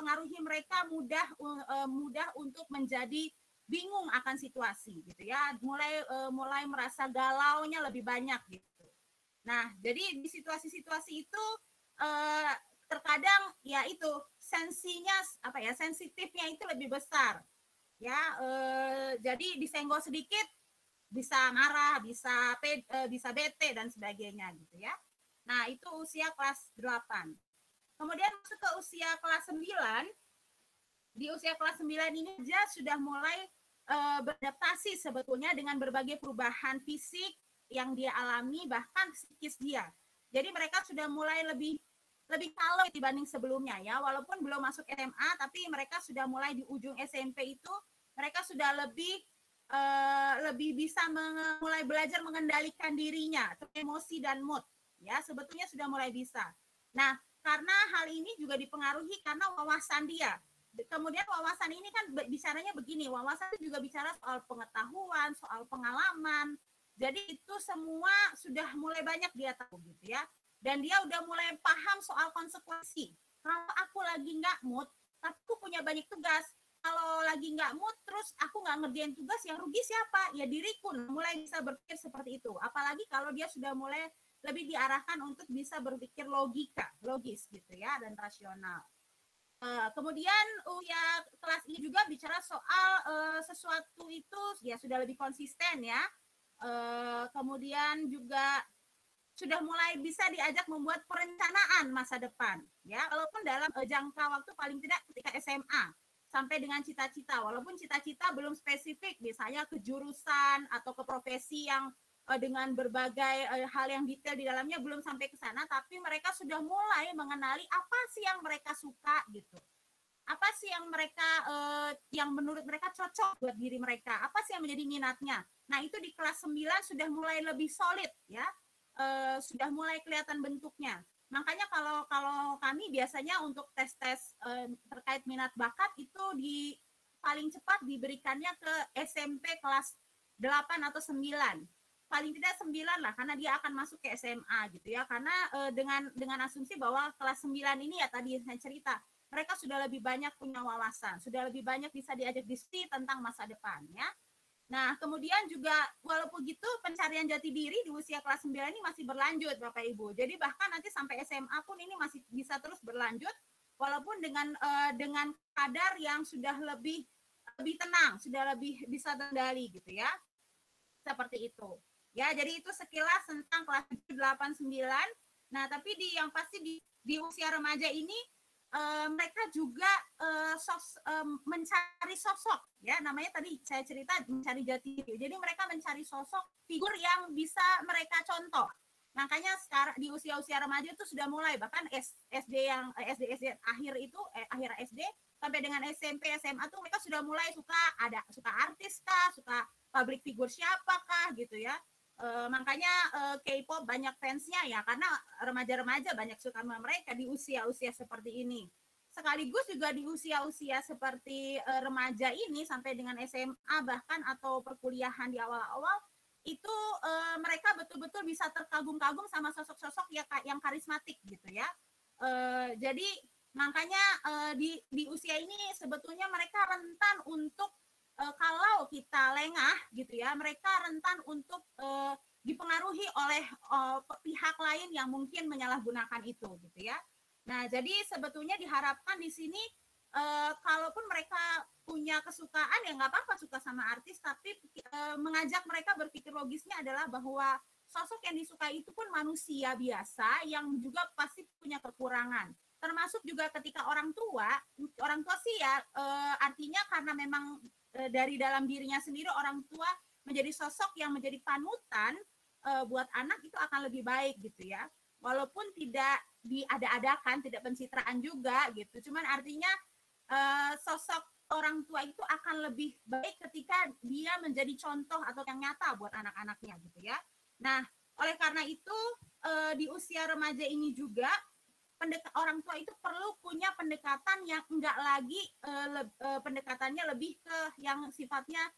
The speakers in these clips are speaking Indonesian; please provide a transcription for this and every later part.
mempengaruhi mereka mudah untuk menjadi bingung akan situasi gitu ya, mulai merasa galaunya lebih banyak gitu. Nah, jadi di situasi-situasi itu terkadang ya itu sensitifnya itu lebih besar ya, jadi disenggol sedikit bisa marah, bisa bete dan sebagainya gitu ya. Nah, itu usia kelas 8. Kemudian masuk ke usia kelas 9. Di usia kelas 9 ini dia sudah mulai beradaptasi sebetulnya dengan berbagai perubahan fisik yang dia alami, bahkan psikis dia. Jadi mereka sudah mulai lebih kalau dibanding sebelumnya ya, walaupun belum masuk SMA, tapi mereka sudah mulai di ujung SMP itu mereka sudah lebih bisa mulai belajar mengendalikan dirinya, emosi dan mood ya, sebetulnya sudah mulai bisa. Nah, karena hal ini juga dipengaruhi karena wawasan dia. Kemudian wawasan ini kan bicaranya begini, wawasan itu juga bicara soal pengetahuan, soal pengalaman. Jadi itu semua sudah mulai banyak dia tahu gitu ya. Dan dia udah mulai paham soal konsekuensi. Kalau aku lagi nggak mood, tapi aku punya banyak tugas. Kalau lagi nggak mood, terus aku nggak ngerjain tugas, yang rugi siapa? Ya diriku. Mulai bisa berpikir seperti itu. Apalagi kalau dia sudah mulai lebih diarahkan untuk bisa berpikir logis gitu ya, dan rasional. Kemudian usia kelas ini juga bicara soal sesuatu itu ya sudah lebih konsisten ya. Kemudian juga sudah mulai bisa diajak membuat perencanaan masa depan ya, walaupun dalam jangka waktu paling tidak ketika SMA sampai dengan cita-cita, walaupun cita-cita belum spesifik misalnya ke jurusan atau ke profesi yang dengan berbagai hal yang detail di dalamnya belum sampai ke sana, tapi mereka sudah mulai mengenali apa sih yang mereka suka gitu, apa sih yang mereka yang menurut mereka cocok buat diri mereka, apa sih yang menjadi minatnya. Nah, itu di kelas 9 sudah mulai lebih solid ya. Sudah mulai kelihatan bentuknya. Makanya kalau kami biasanya untuk tes-tes terkait minat bakat itu paling cepat diberikannya ke SMP kelas 8 atau 9. Paling tidak 9 lah, karena dia akan masuk ke SMA gitu ya. Karena dengan asumsi bahwa kelas 9 ini ya tadi saya cerita, mereka sudah lebih banyak punya wawasan, sudah lebih banyak bisa diajak diskusi tentang masa depan ya. Nah, kemudian juga walaupun gitu pencarian jati diri di usia kelas 9 ini masih berlanjut Bapak Ibu. Jadi bahkan nanti sampai SMA pun ini masih bisa terus berlanjut walaupun dengan kadar yang sudah lebih tenang, sudah lebih bisa terkendali gitu ya. Seperti itu. Ya, jadi itu sekilas tentang kelas 7, 8, 9. Nah, tapi yang pasti di usia remaja ini mereka juga mencari sosok ya, namanya tadi saya cerita mencari jati diri. Jadi mereka mencari sosok figur yang bisa mereka contoh. Makanya sekarang di usia-usia remaja itu sudah mulai, bahkan SD akhir itu akhir SD sampai dengan SMP SMA tuh mereka sudah mulai suka artis kah, suka public figure siapakah gitu ya. Makanya K-pop banyak fansnya ya, karena remaja-remaja banyak suka sama mereka di usia-usia seperti ini. Sekaligus juga di usia-usia seperti remaja ini sampai dengan SMA bahkan atau perkuliahan di awal-awal itu mereka betul-betul bisa terkagum-kagum sama sosok-sosok yang karismatik gitu ya. Jadi makanya di usia ini sebetulnya mereka rentan untuk kalau kita lengah gitu ya, mereka rentan untuk dipengaruhi oleh pihak lain yang mungkin menyalahgunakan itu gitu ya. Nah, jadi sebetulnya diharapkan di sini kalaupun mereka punya kesukaan ya nggak apa-apa suka sama artis, tapi mengajak mereka berpikir logisnya adalah bahwa sosok yang disukai itu pun manusia biasa yang juga pasti punya kekurangan. Termasuk juga ketika orang tua sih ya artinya karena memang dari dalam dirinya sendiri orang tua menjadi sosok yang menjadi panutan buat anak itu akan lebih baik gitu ya. Walaupun tidak diada-adakan, tidak pencitraan juga gitu. Cuman artinya sosok orang tua itu akan lebih baik ketika dia menjadi contoh atau yang nyata buat anak-anaknya gitu ya. Nah, oleh karena itu di usia remaja ini juga orang tua itu perlu punya pendekatan yang enggak lagi pendekatannya lebih ke yang sifatnya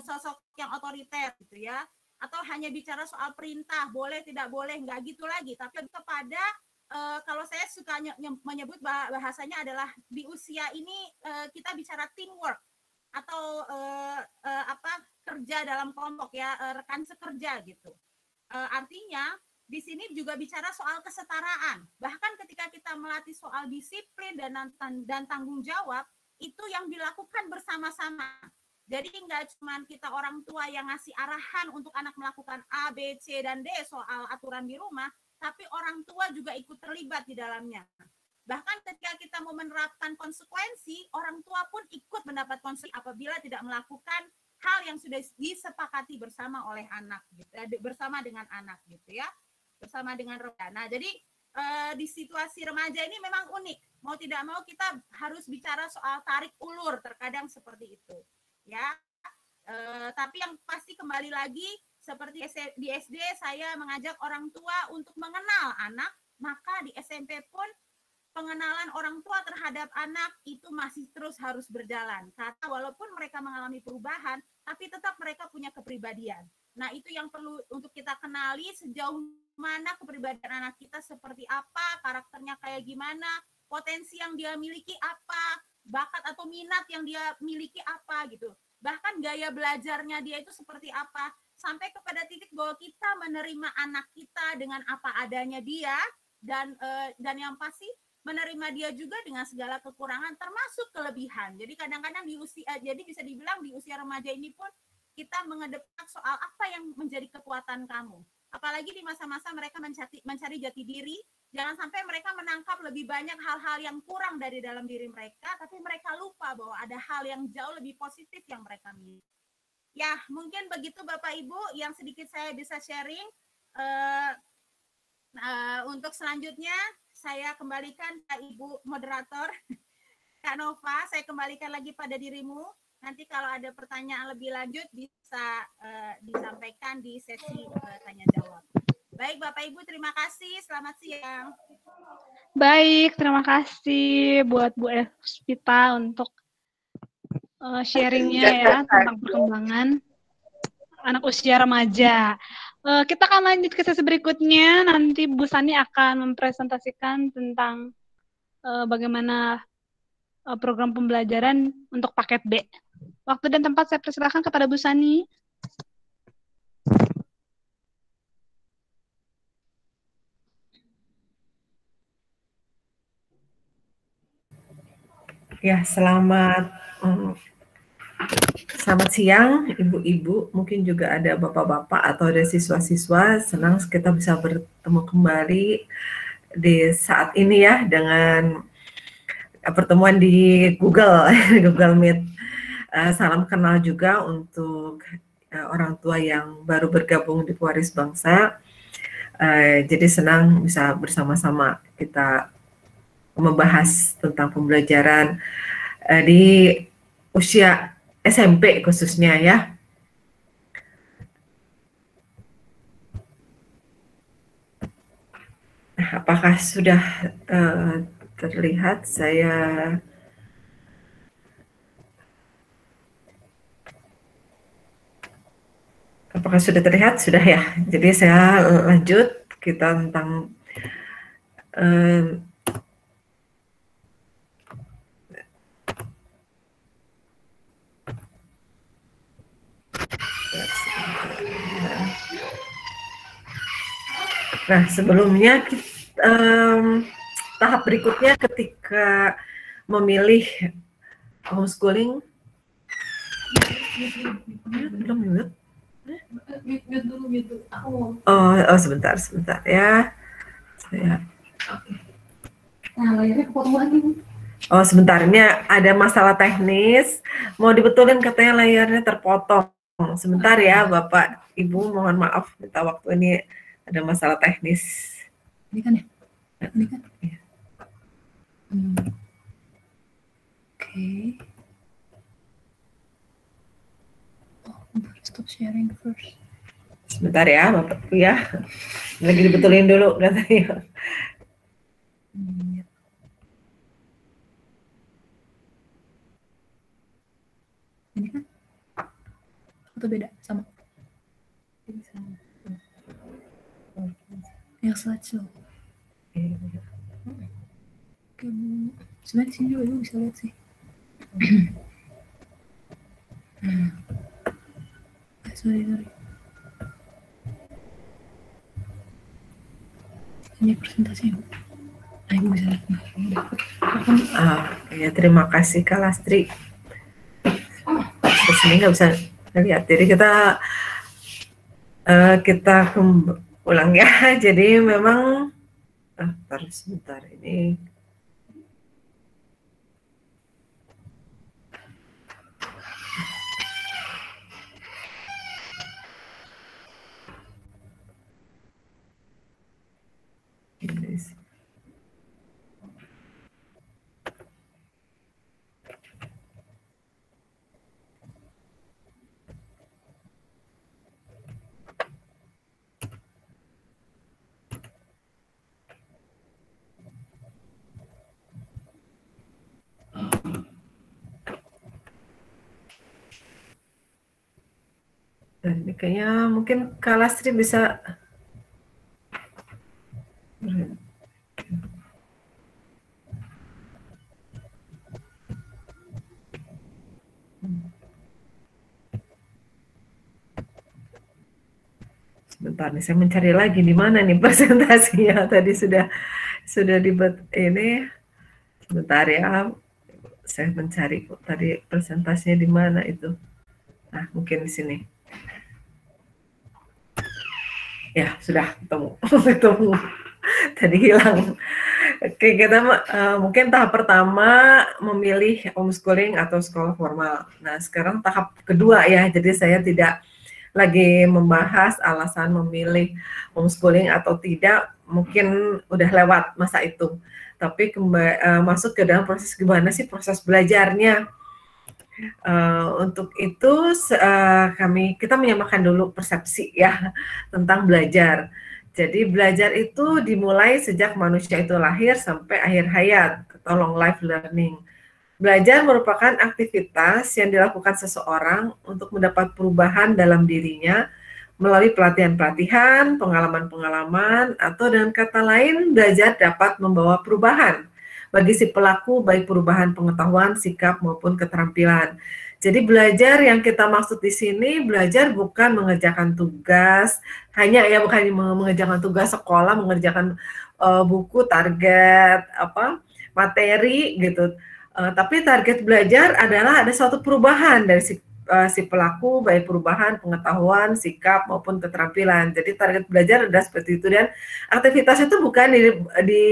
sosok yang otoriter gitu ya, atau hanya bicara soal perintah boleh tidak boleh, enggak gitu lagi, tapi kepada kalau saya suka menyebut bahasanya adalah di usia ini kita bicara teamwork atau kerja dalam kelompok ya, rekan sekerja gitu. Artinya di sini juga bicara soal kesetaraan. Bahkan ketika kita melatih soal disiplin dan tanggung jawab, itu yang dilakukan bersama-sama. Jadi nggak cuma kita orang tua yang ngasih arahan untuk anak melakukan A, B, C, dan D soal aturan di rumah, tapi orang tua juga ikut terlibat di dalamnya. Bahkan ketika kita mau menerapkan konsekuensi, orang tua pun ikut mendapat konsekuensi apabila tidak melakukan hal yang sudah disepakati bersama oleh anak, gitu, bersama dengan anak, gitu ya, bersama dengan remaja. Nah, jadi di situasi remaja ini memang unik. Mau tidak mau kita harus bicara soal tarik ulur, terkadang seperti itu, ya. Tapi yang pasti kembali lagi seperti di SD saya mengajak orang tua untuk mengenal anak, maka di SMP pun pengenalan orang tua terhadap anak itu masih terus harus berjalan. Karena walaupun mereka mengalami perubahan, tapi tetap mereka punya kepribadian. Nah, itu yang perlu untuk kita kenali sejauh mana kepribadian anak kita seperti apa, karakternya kayak gimana, potensi yang dia miliki apa, bakat atau minat yang dia miliki apa gitu. Bahkan gaya belajarnya dia itu seperti apa, sampai kepada titik bahwa kita menerima anak kita dengan apa adanya dia, dan yang pasti menerima dia juga dengan segala kekurangan termasuk kelebihan. Jadi kadang-kadang di usia, jadi bisa dibilang di usia remaja ini pun kita mengedepan soal apa yang menjadi kekuatan kamu. Apalagi di masa-masa mereka mencari jati diri, jangan sampai mereka menangkap lebih banyak hal-hal yang kurang dari dalam diri mereka, tapi mereka lupa bahwa ada hal yang jauh lebih positif yang mereka miliki. Ya, mungkin begitu Bapak Ibu yang sedikit saya bisa sharing. Untuk selanjutnya saya kembalikan ke Ibu Moderator, Kak Nova, saya kembalikan lagi pada dirimu. Nanti kalau ada pertanyaan lebih lanjut bisa disampaikan di sesi tanya jawab. Baik Bapak Ibu, terima kasih. Selamat siang. Baik, terima kasih buat Bu Evita untuk sharingnya ya tentang perkembangan anak usia remaja. Kita akan lanjut ke sesi berikutnya. Nanti Bu Sani akan mempresentasikan tentang bagaimana program pembelajaran untuk paket B. Waktu dan tempat saya persilakan kepada Bu Sani. Ya, selamat siang Ibu-Ibu, mungkin juga ada Bapak-Bapak atau ada siswa-siswa. Senang kita bisa bertemu kembali di saat ini ya dengan pertemuan di Google Meet. Salam kenal juga untuk orang tua yang baru bergabung di Pewaris Bangsa. Jadi senang bisa bersama-sama kita membahas tentang pembelajaran di usia SMP khususnya ya. Apakah sudah terlihat saya? Apakah sudah terlihat? Sudah ya. Jadi saya lanjut kita tentang nah, sebelumnya tahap berikutnya ketika memilih homeschooling. Belum mute? Mute dulu. Oh, sebentar ya. Saya. Nah, layarnya kepotong lagi. Oh, sebentar, ini ada masalah teknis. Mau dibetulin katanya layarnya terpotong. Sebentar ya, Bapak, Ibu, mohon maaf, minta waktu, ini ada masalah teknis. Ini kan ya? Ini kan? Ya. Oke. Stop sharing first. Sebentar ya, Bapak Ibu ya. Lagi dibetulin dulu katanya. Ini kan? Atau beda? Sama? Yang slideshow. Sebenarnya di sini juga Ibu bisa lihat sih. Sorry. Ini presentasi Ibu. Nah, Ibu bisa lihat. Ya, terima kasih Kak Lastri. Di sini nggak bisa lihat, jadi kita ulang ya. Jadi memang terus sebentar ini. Dan ini kayaknya mungkin Kak Lastri bisa sebentar nih, saya mencari lagi di mana nih presentasinya. Tadi sudah dibuat ini. Sebentar ya, saya mencari tadi presentasinya di mana itu. Nah, mungkin di sini. Ya, sudah ketemu. Ketemu. Tadi hilang. Oke, kita mungkin tahap pertama memilih homeschooling atau sekolah formal. Nah, sekarang tahap kedua ya. Jadi saya tidak lagi membahas alasan memilih homeschooling atau tidak, mungkin udah lewat masa itu. Tapi masuk ke dalam proses gimana sih proses belajarnya. Untuk itu kita menyamakan dulu persepsi ya tentang belajar. Jadi belajar itu dimulai sejak manusia itu lahir sampai akhir hayat atau long life learning. Belajar merupakan aktivitas yang dilakukan seseorang untuk mendapat perubahan dalam dirinya melalui pelatihan-pelatihan, pengalaman-pengalaman, atau dengan kata lain, belajar dapat membawa perubahan bagi si pelaku, baik perubahan pengetahuan, sikap, maupun keterampilan. Jadi belajar yang kita maksud di sini, belajar bukan mengerjakan tugas, hanya ya bukan mengerjakan tugas sekolah, mengerjakan buku, target, materi gitu. Tapi target belajar adalah ada suatu perubahan dari si pelaku, baik perubahan pengetahuan, sikap maupun keterampilan. Jadi target belajar adalah seperti itu, dan aktivitas itu bukan di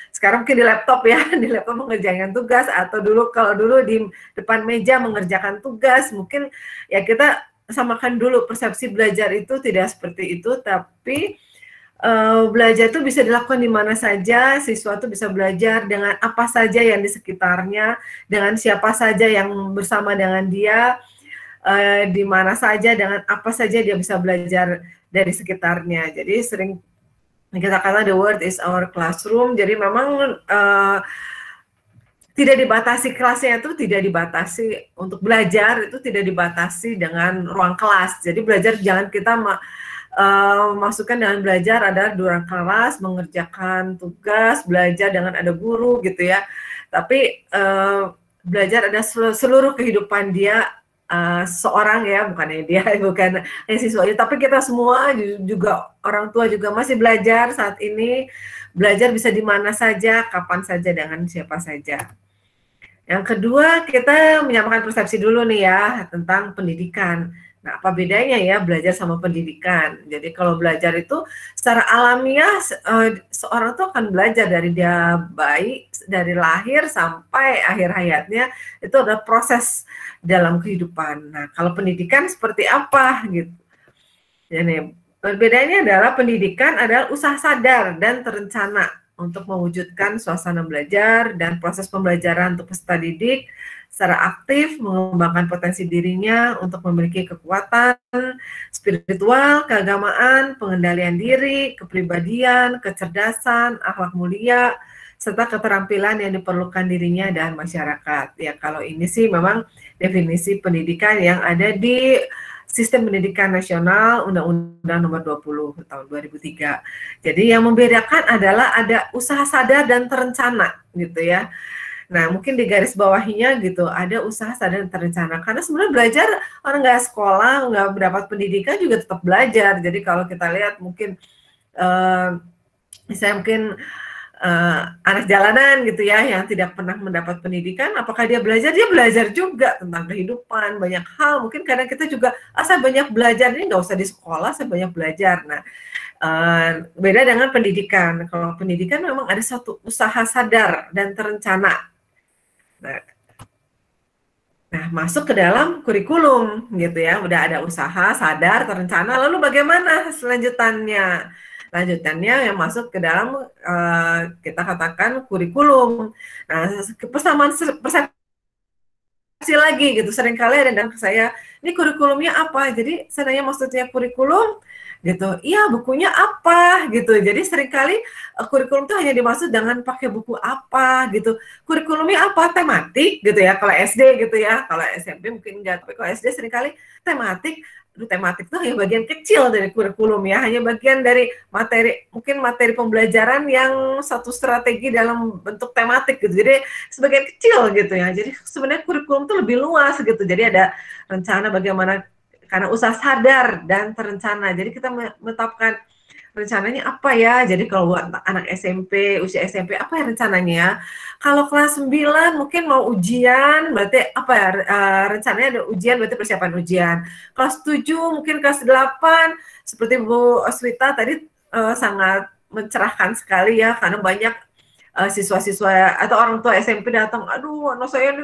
sekarang mungkin di laptop ya, di laptop mengerjakan tugas, atau kalau dulu di depan meja mengerjakan tugas. Mungkin ya kita samakan dulu persepsi belajar itu tidak seperti itu, tapi belajar itu bisa dilakukan di mana saja, siswa itu bisa belajar dengan apa saja yang di sekitarnya, dengan siapa saja yang bersama dengan dia, di mana saja, dengan apa saja dia bisa belajar dari sekitarnya. Jadi sering kita kata the world is our classroom, jadi memang tidak dibatasi, kelasnya itu tidak dibatasi untuk belajar, itu tidak dibatasi dengan ruang kelas. Jadi belajar jangan kita masukkan dengan belajar adalah di ruang kelas, mengerjakan tugas, belajar dengan ada guru gitu ya. Tapi belajar ada seluruh kehidupan dia, seorang ya, bukan siswanya, tapi kita semua juga, orang tua juga masih belajar saat ini. Belajar bisa di mana saja, kapan saja, dengan siapa saja. Yang kedua, kita menyamakan persepsi dulu nih ya tentang pendidikan. Nah, apa bedanya ya belajar sama pendidikan? Jadi kalau belajar itu secara alamiah, seorang tuh akan belajar dari dia bayi, dari lahir sampai akhir hayatnya, itu adalah proses dalam kehidupan. Nah, kalau pendidikan seperti apa gitu? Jadi perbedaannya adalah pendidikan adalah usaha sadar dan terencana untuk mewujudkan suasana belajar dan proses pembelajaran untuk peserta didik secara aktif mengembangkan potensi dirinya untuk memiliki kekuatan spiritual, keagamaan, pengendalian diri, kepribadian, kecerdasan, akhlak mulia, serta keterampilan yang diperlukan dirinya dan masyarakat. Ya, kalau ini sih memang definisi pendidikan yang ada di Sistem Pendidikan Nasional Undang-Undang Nomor 20 tahun 2003. Jadi yang membedakan adalah ada usaha sadar dan terencana gitu ya. Nah, mungkin di garis bawahnya gitu, ada usaha sadar dan terencana. Karena sebenarnya belajar, orang nggak sekolah, nggak mendapat pendidikan juga tetap belajar. Jadi kalau kita lihat mungkin, misalnya mungkin anak jalanan gitu ya, yang tidak pernah mendapat pendidikan, apakah dia belajar? Dia belajar juga tentang kehidupan, banyak hal. Mungkin kadang kita juga, saya banyak belajar, ini nggak usah di sekolah, saya banyak belajar. Nah, beda dengan pendidikan. Kalau pendidikan memang ada satu usaha sadar dan terencana. Nah, masuk ke dalam kurikulum gitu ya, udah ada usaha, sadar, terencana, lalu bagaimana selanjutannya? Lanjutannya yang masuk ke dalam kita katakan kurikulum. Nah, persamaan persepsi lagi gitu, seringkali ada yang ke saya, ini kurikulumnya apa? Jadi saya nanya maksudnya kurikulum gitu, iya bukunya apa gitu. Jadi seringkali kurikulum itu hanya dimaksud dengan pakai buku apa gitu. Kurikulumnya apa? Tematik gitu ya, kalau SD gitu ya, kalau SMP mungkin enggak, tapi kalau SD seringkali tematik. Tematik itu hanya bagian kecil dari kurikulum ya, hanya bagian dari materi, mungkin materi pembelajaran yang satu strategi dalam bentuk tematik gitu, jadi sebagian kecil gitu ya. Jadi sebenarnya kurikulum itu lebih luas gitu, jadi ada rencana bagaimana, karena usaha sadar dan terencana, jadi kita menetapkan rencananya apa ya. Jadi kalau buat anak SMP, usia SMP, apa ya rencananya? Kalau kelas 9 mungkin mau ujian, berarti apa ya, rencananya ada ujian, berarti persiapan ujian. Kelas 7, mungkin kelas 8, seperti Bu Swita tadi sangat mencerahkan sekali ya, karena banyak siswa-siswa atau orang tua SMP datang, aduh anak saya ini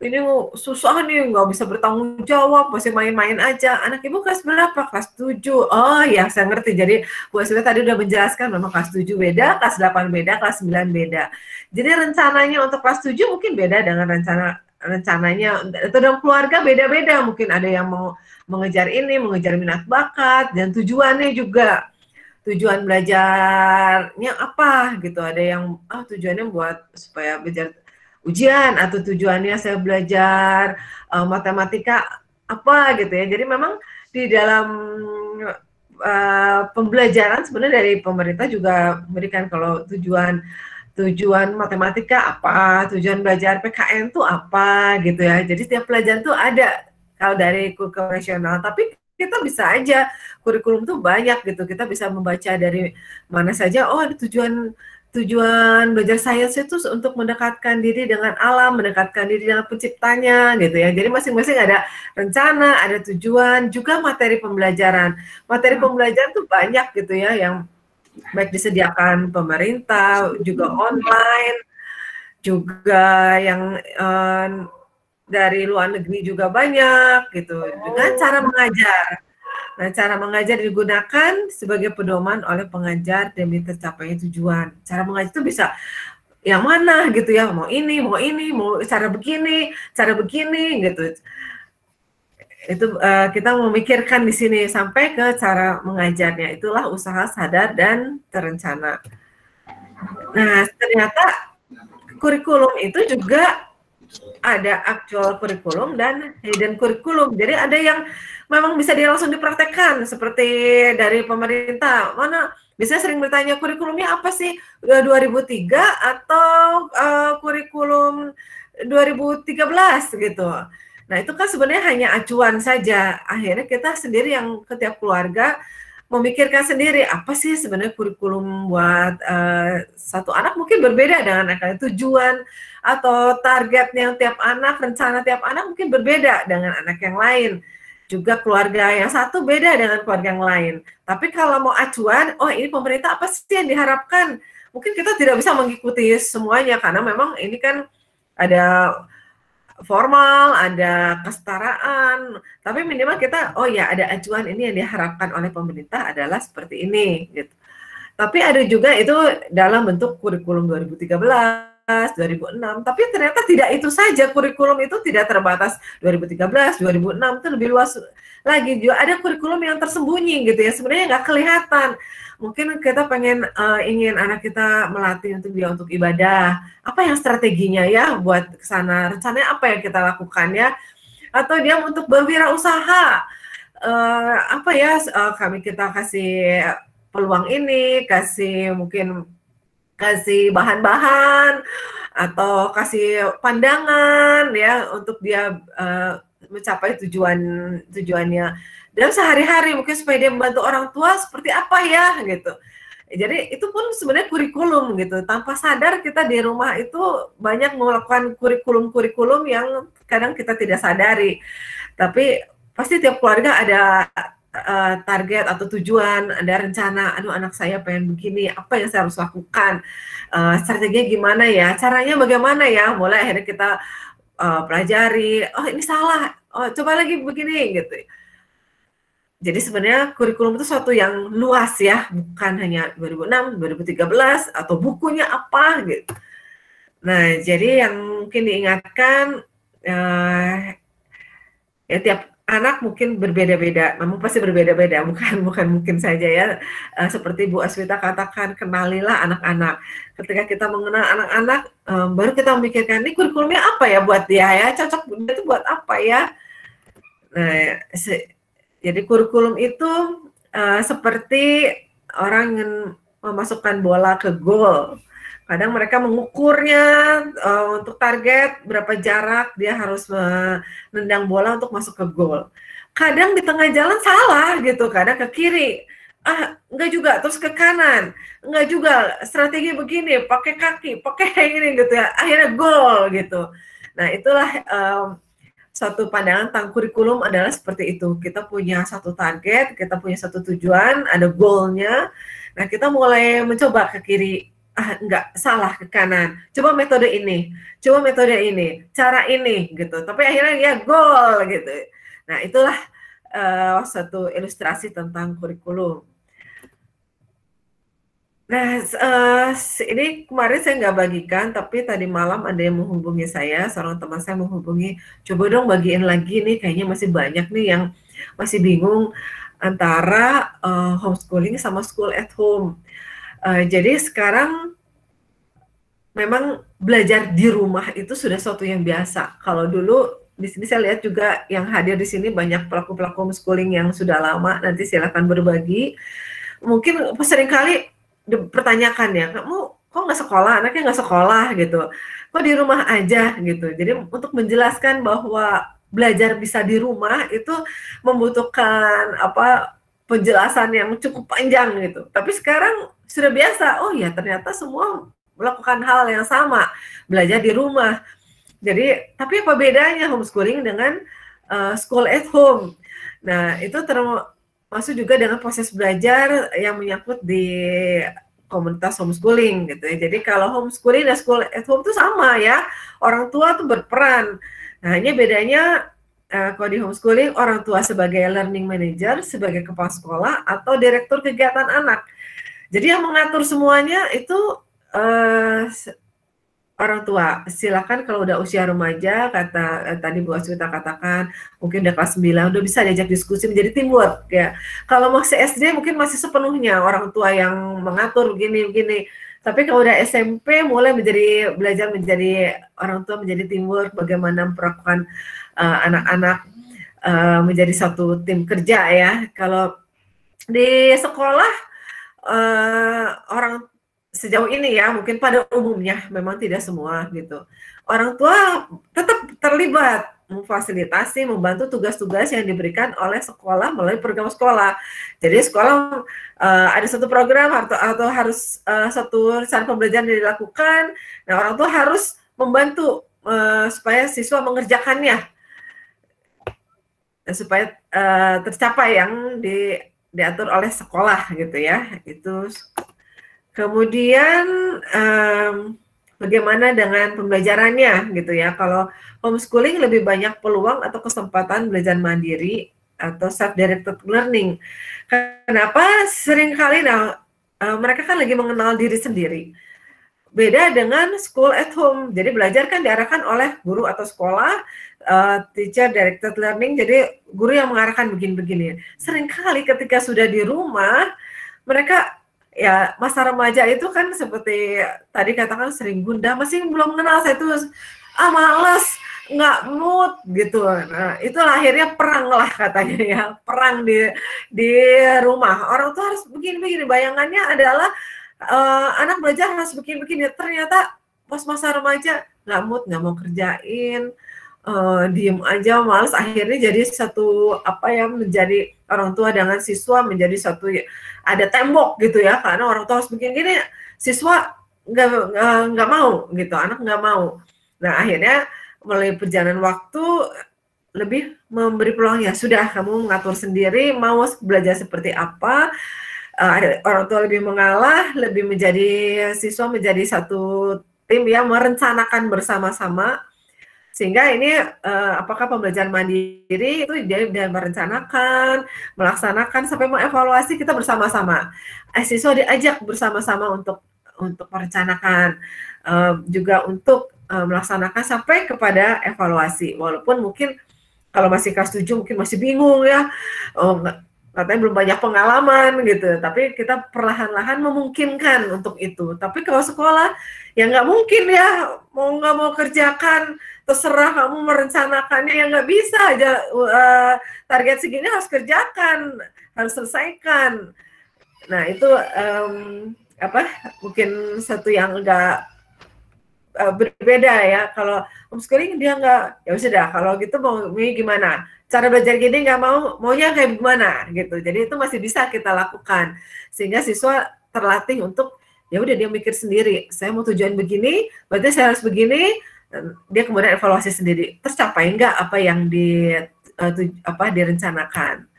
ini susah nih, nggak bisa bertanggung jawab, masih main-main aja. Anak ibu kelas berapa? Kelas 7. Oh ya, saya ngerti. Jadi Bu Aswita tadi udah menjelaskan memang kelas 7 beda, kelas 8 beda, kelas 9 beda. Jadi rencananya untuk kelas 7 mungkin beda dengan rencananya, atau dalam keluarga beda-beda. Mungkin ada yang mau mengejar ini, mengejar minat bakat, dan tujuannya juga. Tujuan belajarnya apa gitu. Ada yang tujuannya buat supaya belajar ujian, atau tujuannya saya belajar matematika apa gitu ya. Jadi memang di dalam pembelajaran sebenarnya dari pemerintah juga memberikan kalau tujuan matematika apa, tujuan belajar PKN itu apa gitu ya. Jadi setiap pelajaran tuh ada kalau dari kurikulum nasional, tapi kita bisa aja kurikulum tuh banyak gitu. Kita bisa membaca dari mana saja. Oh, ada tujuan belajar sains itu untuk mendekatkan diri dengan alam, mendekatkan diri dengan penciptanya gitu ya. Jadi masing-masing ada rencana, ada tujuan, juga materi pembelajaran. Materi pembelajaran tuh banyak gitu ya, yang baik disediakan pemerintah, juga online, juga yang dari luar negeri juga banyak gitu. Dengan cara mengajar. Nah, cara mengajar digunakan sebagai pedoman oleh pengajar demi tercapainya tujuan. Cara mengajar itu bisa yang mana gitu ya, mau ini, mau cara begini gitu. Itu kita memikirkan di sini sampai ke cara mengajarnya. Itulah usaha sadar dan terencana. Nah, ternyata kurikulum itu juga ada actual kurikulum dan hidden kurikulum. Jadi ada yang memang bisa langsung dipraktekkan seperti dari pemerintah. Mana biasanya sering bertanya kurikulumnya apa sih, 2003 atau kurikulum 2013 gitu. Nah, itu kan sebenarnya hanya acuan saja. Akhirnya kita sendiri yang setiap keluarga memikirkan sendiri apa sih sebenarnya kurikulum buat satu anak, mungkin berbeda dengan anak. Tujuan atau targetnya tiap anak, rencana tiap anak mungkin berbeda dengan anak yang lain. Juga keluarga yang satu beda dengan keluarga yang lain. Tapi kalau mau acuan, oh ini pemerintah apa sih yang diharapkan? Mungkin kita tidak bisa mengikuti semuanya karena memang ini kan ada formal, ada kesetaraan, tapi minimal kita, oh ya ada acuan, ini yang diharapkan oleh pemerintah adalah seperti ini gitu. Tapi ada juga itu dalam bentuk kurikulum 2013, 2006, tapi ternyata tidak itu saja, kurikulum itu tidak terbatas 2013, 2006, itu lebih luas lagi. Juga ada kurikulum yang tersembunyi gitu ya, sebenarnya nggak kelihatan. Mungkin kita pengen ingin anak kita melatih untuk dia untuk ibadah, apa yang strateginya ya buat ke sana, rencananya apa yang kita lakukan ya, atau dia untuk berwirausaha, apa ya, kita kasih peluang ini, kasih mungkin kasih bahan-bahan atau kasih pandangan ya untuk dia mencapai tujuannya dalam sehari-hari, mungkin supaya dia membantu orang tua seperti apa ya gitu. Jadi itu pun sebenarnya kurikulum gitu. Tanpa sadar kita di rumah itu banyak melakukan kurikulum-kurikulum yang kadang kita tidak sadari. Tapi pasti tiap keluarga ada target atau tujuan, ada rencana, aduh anak saya pengen begini, apa yang saya harus lakukan, strateginya gimana ya, caranya bagaimana ya, mulai akhirnya kita pelajari, oh ini salah, oh coba lagi begini gitu. Jadi sebenarnya kurikulum itu suatu yang luas ya, bukan hanya 2006, 2013 atau bukunya apa gitu. Nah, jadi yang mungkin diingatkan ya tiap anak mungkin berbeda-beda, memang pasti berbeda-beda, bukan mungkin saja ya. Seperti Bu Aswita katakan, kenalilah anak-anak. Ketika kita mengenal anak-anak, baru kita memikirkan ini kurikulumnya apa ya buat dia ya, cocok dia itu buat apa ya. Nah, jadi kurikulum itu seperti orang yang memasukkan bola ke gol. Kadang mereka mengukurnya untuk target berapa jarak dia harus menendang bola untuk masuk ke gol. Kadang di tengah jalan salah gitu, kadang ke kiri. Enggak juga, terus ke kanan. Enggak juga, strategi begini, pakai kaki, pakai ini gitu ya. Akhirnya gol gitu. Nah, itulah satu pandangan tentang kurikulum adalah seperti itu. Kita punya satu target, kita punya satu tujuan, ada goalnya. Nah, kita mulai mencoba ke kiri, enggak, salah ke kanan. Coba metode ini, cara ini, gitu. Tapi akhirnya ya goal, gitu. Nah, itulah satu ilustrasi tentang kurikulum. Nah, ini kemarin saya nggak bagikan, tapi tadi malam ada yang menghubungi saya, seorang teman saya menghubungi, coba dong bagiin lagi nih, kayaknya masih banyak nih yang masih bingung antara homeschooling sama school at home. Jadi sekarang memang belajar di rumah itu sudah sesuatu yang biasa. Kalau dulu di sini saya lihat juga yang hadir di sini banyak pelaku-pelaku homeschooling yang sudah lama, nanti silakan berbagi. Mungkin seringkali dipertanyakan ya, kamu kok nggak sekolah, anaknya nggak sekolah gitu, kok di rumah aja gitu. Jadi untuk menjelaskan bahwa belajar bisa di rumah itu membutuhkan penjelasan yang cukup panjang gitu. Tapi sekarang sudah biasa, oh ya ternyata semua melakukan hal yang sama, belajar di rumah. Jadi tapi apa bedanya homeschooling dengan school at home? Nah itu masuk juga dengan proses belajar yang menyangkut di komunitas homeschooling gitu ya. Jadi kalau homeschooling dan school at home itu sama ya, orang tua tuh berperan. Nah hanya bedanya kalau di homeschooling orang tua sebagai learning manager, sebagai kepala sekolah atau direktur kegiatan anak. Jadi yang mengatur semuanya itu orang tua. Silakan kalau udah usia remaja, kata tadi Bu Aswita katakan, mungkin udah kelas 9, udah bisa diajak diskusi menjadi teamwork ya. Kalau masih SD mungkin masih sepenuhnya orang tua yang mengatur begini. Tapi kalau udah SMP mulai belajar menjadi orang tua, menjadi teamwork, bagaimana memperlakukan anak-anak menjadi satu tim kerja ya. Kalau di sekolah orang sejauh ini ya, mungkin pada umumnya, memang tidak semua gitu. Orang tua tetap terlibat, memfasilitasi, membantu tugas-tugas yang diberikan oleh sekolah melalui program sekolah. Jadi sekolah ada satu program atau harus satu rencana pembelajaran yang dilakukan, nah orang tua harus membantu supaya siswa mengerjakannya, supaya tercapai yang diatur oleh sekolah gitu ya. Itu kemudian bagaimana dengan pembelajarannya gitu ya. Kalau homeschooling lebih banyak peluang atau kesempatan belajar mandiri atau self-directed learning. Kenapa? Seringkali mereka kan lagi mengenal diri sendiri. Beda dengan school at home. Jadi belajar kan diarahkan oleh guru atau sekolah, teacher directed learning. Jadi guru yang mengarahkan begini-begini. Seringkali ketika sudah di rumah, mereka ya masa remaja itu kan seperti tadi katakan sering gundah, masih belum kenal saya itu males, nggak mood gitu. Nah itu akhirnya perang lah katanya ya, perang di rumah. Orang tuh harus begini-begini. Bayangannya adalah anak belajar harus begini-begini, ternyata pas masa remaja nggak mood, nggak mau kerjain, diem aja, males, akhirnya jadi satu apa ya, menjadi orang tua dengan siswa menjadi satu ada tembok gitu ya, karena orang tua harus begini-gini, siswa nggak mau gitu, anak nggak mau. Nah akhirnya melalui perjalanan waktu lebih memberi peluang, ya sudah kamu mengatur sendiri mau belajar seperti apa. Orang tua lebih mengalah, lebih menjadi siswa menjadi satu tim yang merencanakan bersama-sama, sehingga ini apakah pembelajaran mandiri itu dia merencanakan, melaksanakan sampai mengevaluasi kita bersama-sama. Siswa diajak bersama-sama untuk merencanakan, juga untuk melaksanakan sampai kepada evaluasi. Walaupun mungkin kalau masih kelas 7 mungkin masih bingung ya, katanya belum banyak pengalaman gitu, tapi kita perlahan-lahan memungkinkan untuk itu. Tapi kalau sekolah ya nggak mungkin ya, mau nggak mau kerjakan, terserah kamu merencanakannya, ya nggak bisa aja, target segini harus kerjakan, harus selesaikan. Nah itu mungkin satu yang enggak berbeda ya. Kalau homeschooling dia nggak, ya sudah kalau gitu mau gimana, cara belajar gini nggak mau, maunya kayak gimana gitu. Jadi itu masih bisa kita lakukan sehingga siswa terlatih untuk ya udah dia mikir sendiri, saya mau tujuan begini, berarti saya harus begini. Dia kemudian evaluasi sendiri, tercapai nggak apa yang direncanakan.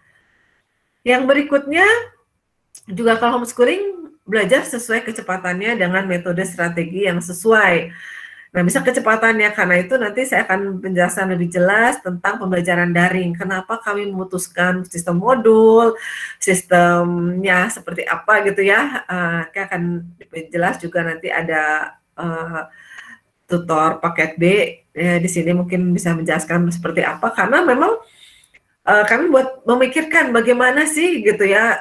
Yang berikutnya juga kalau homeschooling belajar sesuai kecepatannya dengan metode strategi yang sesuai. Nah, bisa kecepatannya, karena itu nanti saya akan menjelaskan lebih jelas tentang pembelajaran daring. Kenapa kami memutuskan sistem modul, sistemnya seperti apa gitu ya. Akan jelas juga nanti ada tutor paket B. Di sini mungkin bisa menjelaskan seperti apa, karena memang kami buat memikirkan bagaimana sih gitu ya,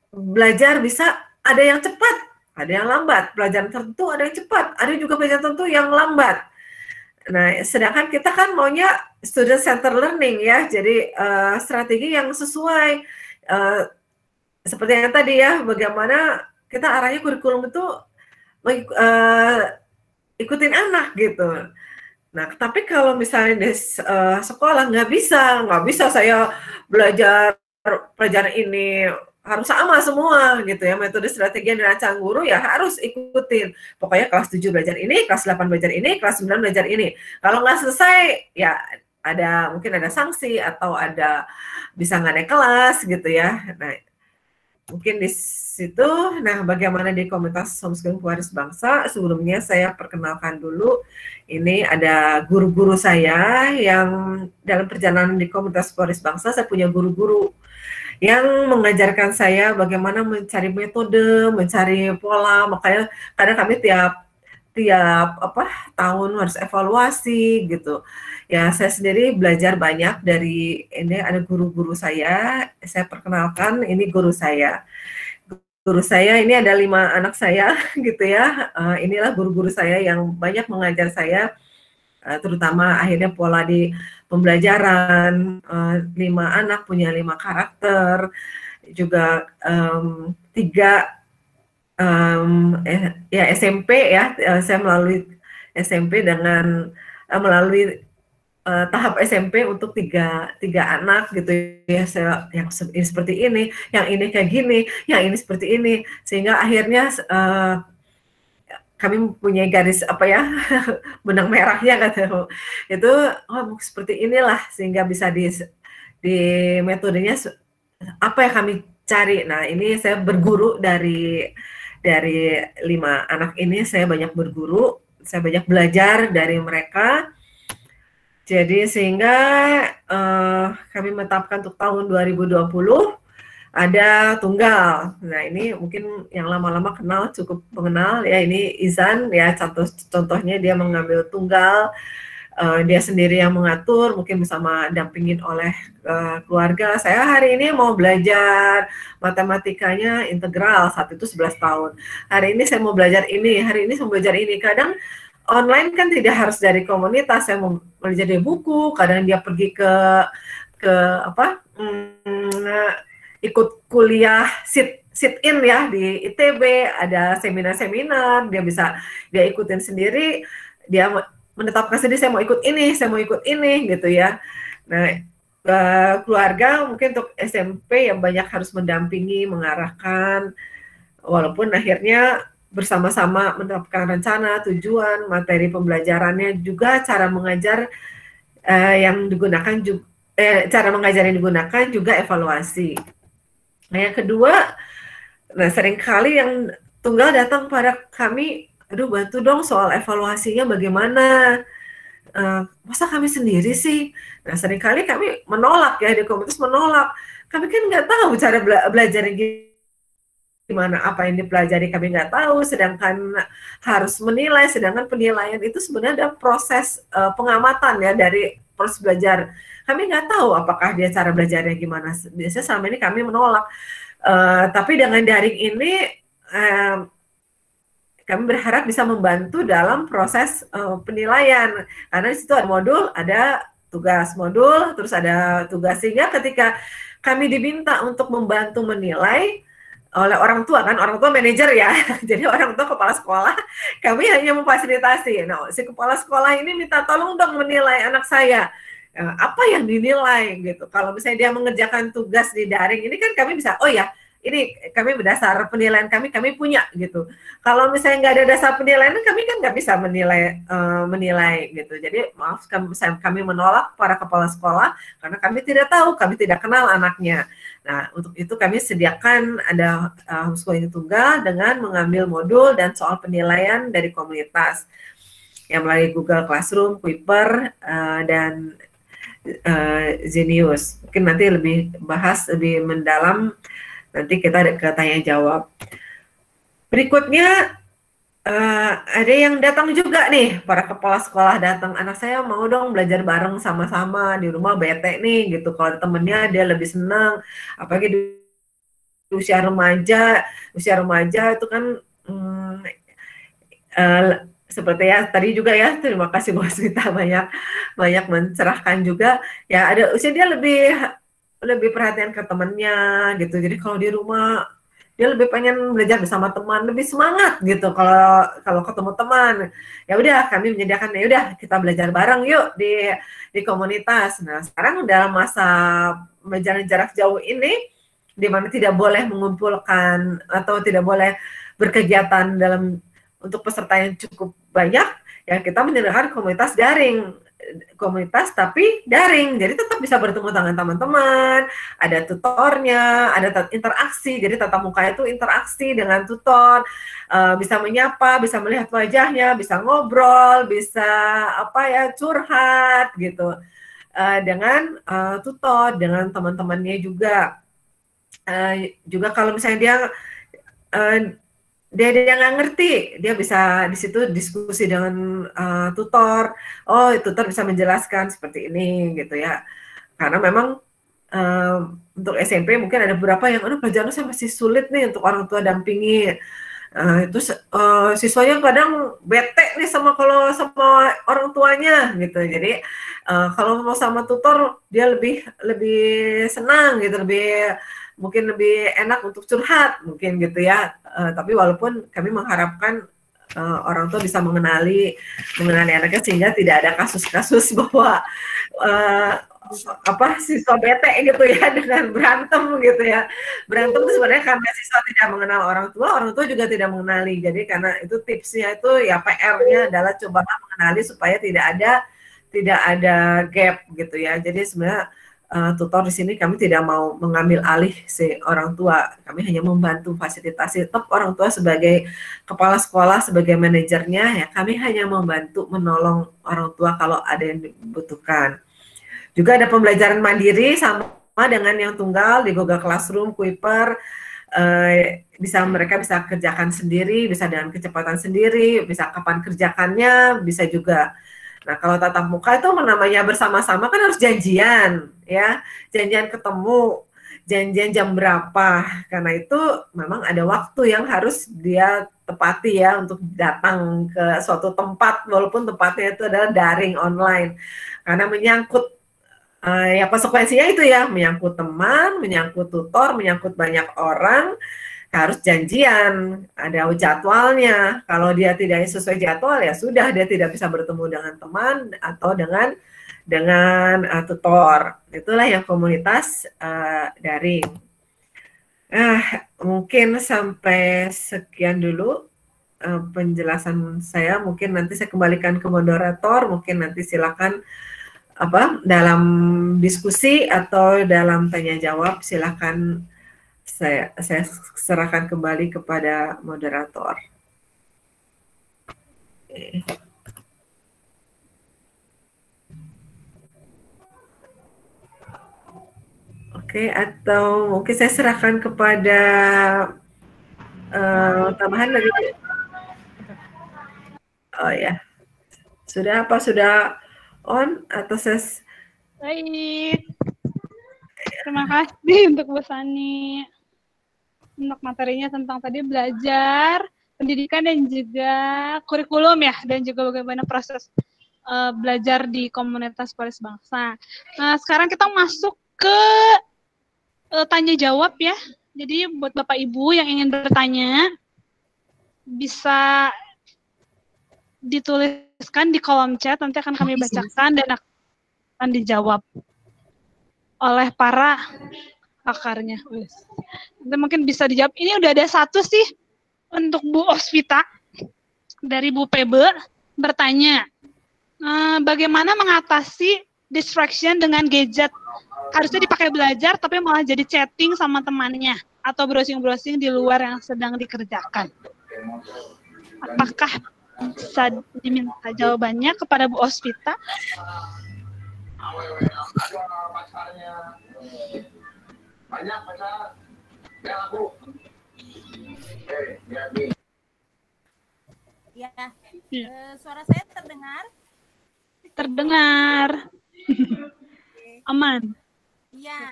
belajar bisa ada yang cepat, ada yang lambat, pelajaran tertentu ada yang cepat, ada juga pelajaran tertentu yang lambat. Nah, sedangkan kita kan maunya student center learning ya, jadi strategi yang sesuai, seperti yang tadi ya, bagaimana kita arahnya kurikulum itu ikutin anak gitu. Nah, tapi kalau misalnya di sekolah nggak bisa saya belajar pelajaran ini harus sama semua gitu ya, metode strategi yang dirancang guru ya harus ikutin. Pokoknya kelas 7 belajar ini, kelas 8 belajar ini, kelas 9 belajar ini. Kalau nggak selesai ya mungkin ada sanksi atau ada bisa nggak naik kelas gitu ya. Nah, mungkin di situ. Nah, bagaimana di komunitas homeschooling pewaris bangsa, sebelumnya saya perkenalkan dulu. Ini ada guru-guru saya yang dalam perjalanan di komunitas pewaris bangsa, saya punya guru-guru yang mengajarkan saya bagaimana mencari metode, mencari pola. Makanya kadang kami tiap tahun harus evaluasi gitu. Ya, saya sendiri belajar banyak dari ini. Ada guru-guru saya perkenalkan, ini guru saya. Guru saya ini ada 5 anak saya gitu ya. Inilah guru-guru saya yang banyak mengajar saya, terutama akhirnya pola di pembelajaran. 5 anak punya 5 karakter, juga 3 ya SMP ya, saya melalui SMP dengan melalui tahap SMP untuk tiga anak gitu ya, saya yang ini seperti ini, yang ini kayak gini, yang ini seperti ini, sehingga akhirnya kami punya garis benang merahnya kata itu, seperti inilah, sehingga bisa di metodenya apa yang kami cari. Nah, ini saya berguru dari 5 anak ini, saya banyak berguru, saya banyak belajar dari mereka. Jadi sehingga kami menetapkan untuk tahun 2020 ada tunggal. Nah, ini mungkin yang lama-lama kenal, cukup mengenal ya, ini Izan ya, contohnya dia mengambil tunggal, dia sendiri yang mengatur, mungkin bersama dampingin oleh keluarga. Saya hari ini mau belajar matematikanya integral, saat itu 11 tahun. Hari ini saya mau belajar ini, hari ini saya mau belajar ini. Kadang online kan tidak harus dari komunitas, saya mau belajar dari buku, kadang dia pergi ke ikut kuliah SIT sit-in ya di ITB, ada seminar-seminar, dia ikutin sendiri, dia menetapkan sendiri saya mau ikut ini gitu ya. Nah, keluarga mungkin untuk SMP yang banyak harus mendampingi, mengarahkan, walaupun akhirnya bersama-sama menetapkan rencana, tujuan, materi pembelajarannya, juga cara mengajar yang digunakan juga, cara mengajar yang digunakan juga evaluasi. Nah, yang kedua, seringkali yang tunggal datang pada kami, aduh bantu dong soal evaluasinya bagaimana. Masa kami sendiri sih? Nah, seringkali kami menolak ya, di komunitas menolak. Kami kan nggak tahu cara belajarnya gimana, apa yang dipelajari kami nggak tahu, sedangkan harus menilai, sedangkan penilaian itu sebenarnya ada proses pengamatan ya dari proses belajar. Kami nggak tahu apakah dia cara belajarnya gimana. Biasanya selama ini kami menolak. Tapi dengan daring ini, kami berharap bisa membantu dalam proses penilaian, karena di situ ada modul, ada tugas modul, terus ada tugas, sehingga ketika kami diminta untuk membantu menilai oleh orang tua, kan orang tua manajer ya, jadi orang tua kepala sekolah, kami hanya memfasilitasi. Nah, si kepala sekolah ini minta tolong dong menilai anak saya, apa yang dinilai gitu. Kalau misalnya dia mengerjakan tugas di daring, ini kan kami bisa, oh ya, ini kami berdasar penilaian kami punya gitu. Kalau misalnya nggak ada dasar penilaian, kami kan nggak bisa menilai gitu. Jadi maaf, kami menolak para kepala sekolah karena kami tidak tahu, kami tidak kenal anaknya. Nah, untuk itu kami sediakan ada homeschooling tunggal dengan mengambil modul dan soal penilaian dari komunitas yang melalui Google Classroom, Kuiper, dan Zenius. Mungkin nanti lebih bahas lebih mendalam, nanti kita tanya jawab. Berikutnya ada yang datang juga nih, para kepala sekolah datang, anak saya mau dong belajar bareng sama-sama, di rumah bete nih gitu, kalau ada temennya dia lebih senang, apalagi di usia remaja itu kan seperti ya tadi juga ya, terima kasih Bu Aswita banyak mencerahkan juga ya, ada usia dia lebih perhatian ke temennya gitu, jadi kalau di rumah dia lebih pengen belajar bersama teman, lebih semangat gitu kalau ketemu teman. Ya udah, kami menyediakan, ya udah kita belajar bareng yuk di komunitas. Nah, sekarang dalam masa belajar jarak jauh ini, di mana tidak boleh mengumpulkan atau tidak boleh berkegiatan untuk peserta yang cukup banyak, ya kita menyediakan komunitas daring. Komunitas tapi daring, jadi tetap bisa bertemu dengan teman-teman, ada tutornya, ada interaksi, jadi tatap muka itu interaksi dengan tutor, bisa menyapa, bisa melihat wajahnya, bisa ngobrol, bisa curhat gitu dengan tutor, dengan teman-temannya juga. Juga kalau misalnya dia nggak ngerti, dia bisa di situ diskusi dengan tutor. Oh, tutor bisa menjelaskan seperti ini gitu ya. Karena memang untuk SMP mungkin ada beberapa yang pelajaran saya masih sulit nih untuk orang tua dampingi. Itu siswanya kadang bete nih sama orang tuanya gitu. Jadi kalau mau sama tutor dia lebih senang gitu, mungkin lebih enak untuk curhat mungkin gitu ya. Tapi walaupun kami mengharapkan orang tua bisa mengenali anaknya, sehingga tidak ada kasus-kasus bahwa siswa bete gitu ya dengan berantem gitu ya. Berantem itu sebenarnya karena siswa tidak mengenal orang tua juga tidak mengenali. Jadi karena itu tipsnya itu ya, PR-nya adalah cobalah mengenali supaya tidak ada gap gitu ya. Jadi sebenarnya tutor di sini kami tidak mau mengambil alih si orang tua, kami hanya membantu fasilitasi. Tetap orang tua sebagai kepala sekolah, sebagai manajernya ya, kami hanya membantu menolong orang tua kalau ada yang dibutuhkan. Juga ada pembelajaran mandiri sama dengan yang tunggal di Google Classroom, Kuiper, mereka bisa kerjakan sendiri, bisa dengan kecepatan sendiri, bisa kapan kerjakannya, bisa juga. Nah, kalau tatap muka itu namanya bersama-sama kan harus janjian, ya, janjian ketemu, janjian jam berapa. Karena itu memang ada waktu yang harus dia tepati ya untuk datang ke suatu tempat, walaupun tempatnya itu adalah daring online. Karena menyangkut ya konsekuensinya itu ya, menyangkut teman, menyangkut tutor, menyangkut banyak orang. harus janjian, ada jadwalnya. Kalau dia tidak sesuai jadwal ya sudah, dia tidak bisa bertemu dengan teman atau dengan tutor. Itulah yang komunitas daring. Mungkin sampai sekian dulu penjelasan saya. Mungkin nanti saya kembalikan ke moderator. Mungkin nanti silakan dalam diskusi atau dalam tanya jawab, silakan saya serahkan kembali kepada moderator. Oke, atau mungkin saya serahkan kepada tambahan lagi. Oh ya, sudah on atau ses? Baik. Terima kasih untuk Bu Sani. Untuk materinya tentang tadi belajar, pendidikan dan juga kurikulum ya, dan juga bagaimana proses belajar di komunitas Polis Bangsa. Nah, sekarang kita masuk ke tanya jawab ya. Jadi buat Bapak Ibu yang ingin bertanya, bisa dituliskan di kolom chat, nanti akan kami bacakan dan akan dijawab oleh para pakarnya. Nanti mungkin bisa dijawab. Ini udah ada satu sih untuk Bu Osvita dari Bu Pebe bertanya, bagaimana mengatasi distraction dengan gadget? Harusnya dipakai belajar tapi malah jadi chatting sama temannya atau browsing-browsing di luar yang sedang dikerjakan. Apakah bisa diminta jawabannya kepada Bu Osvita? Ya, suara saya terdengar? Terdengar. Aman. Iya,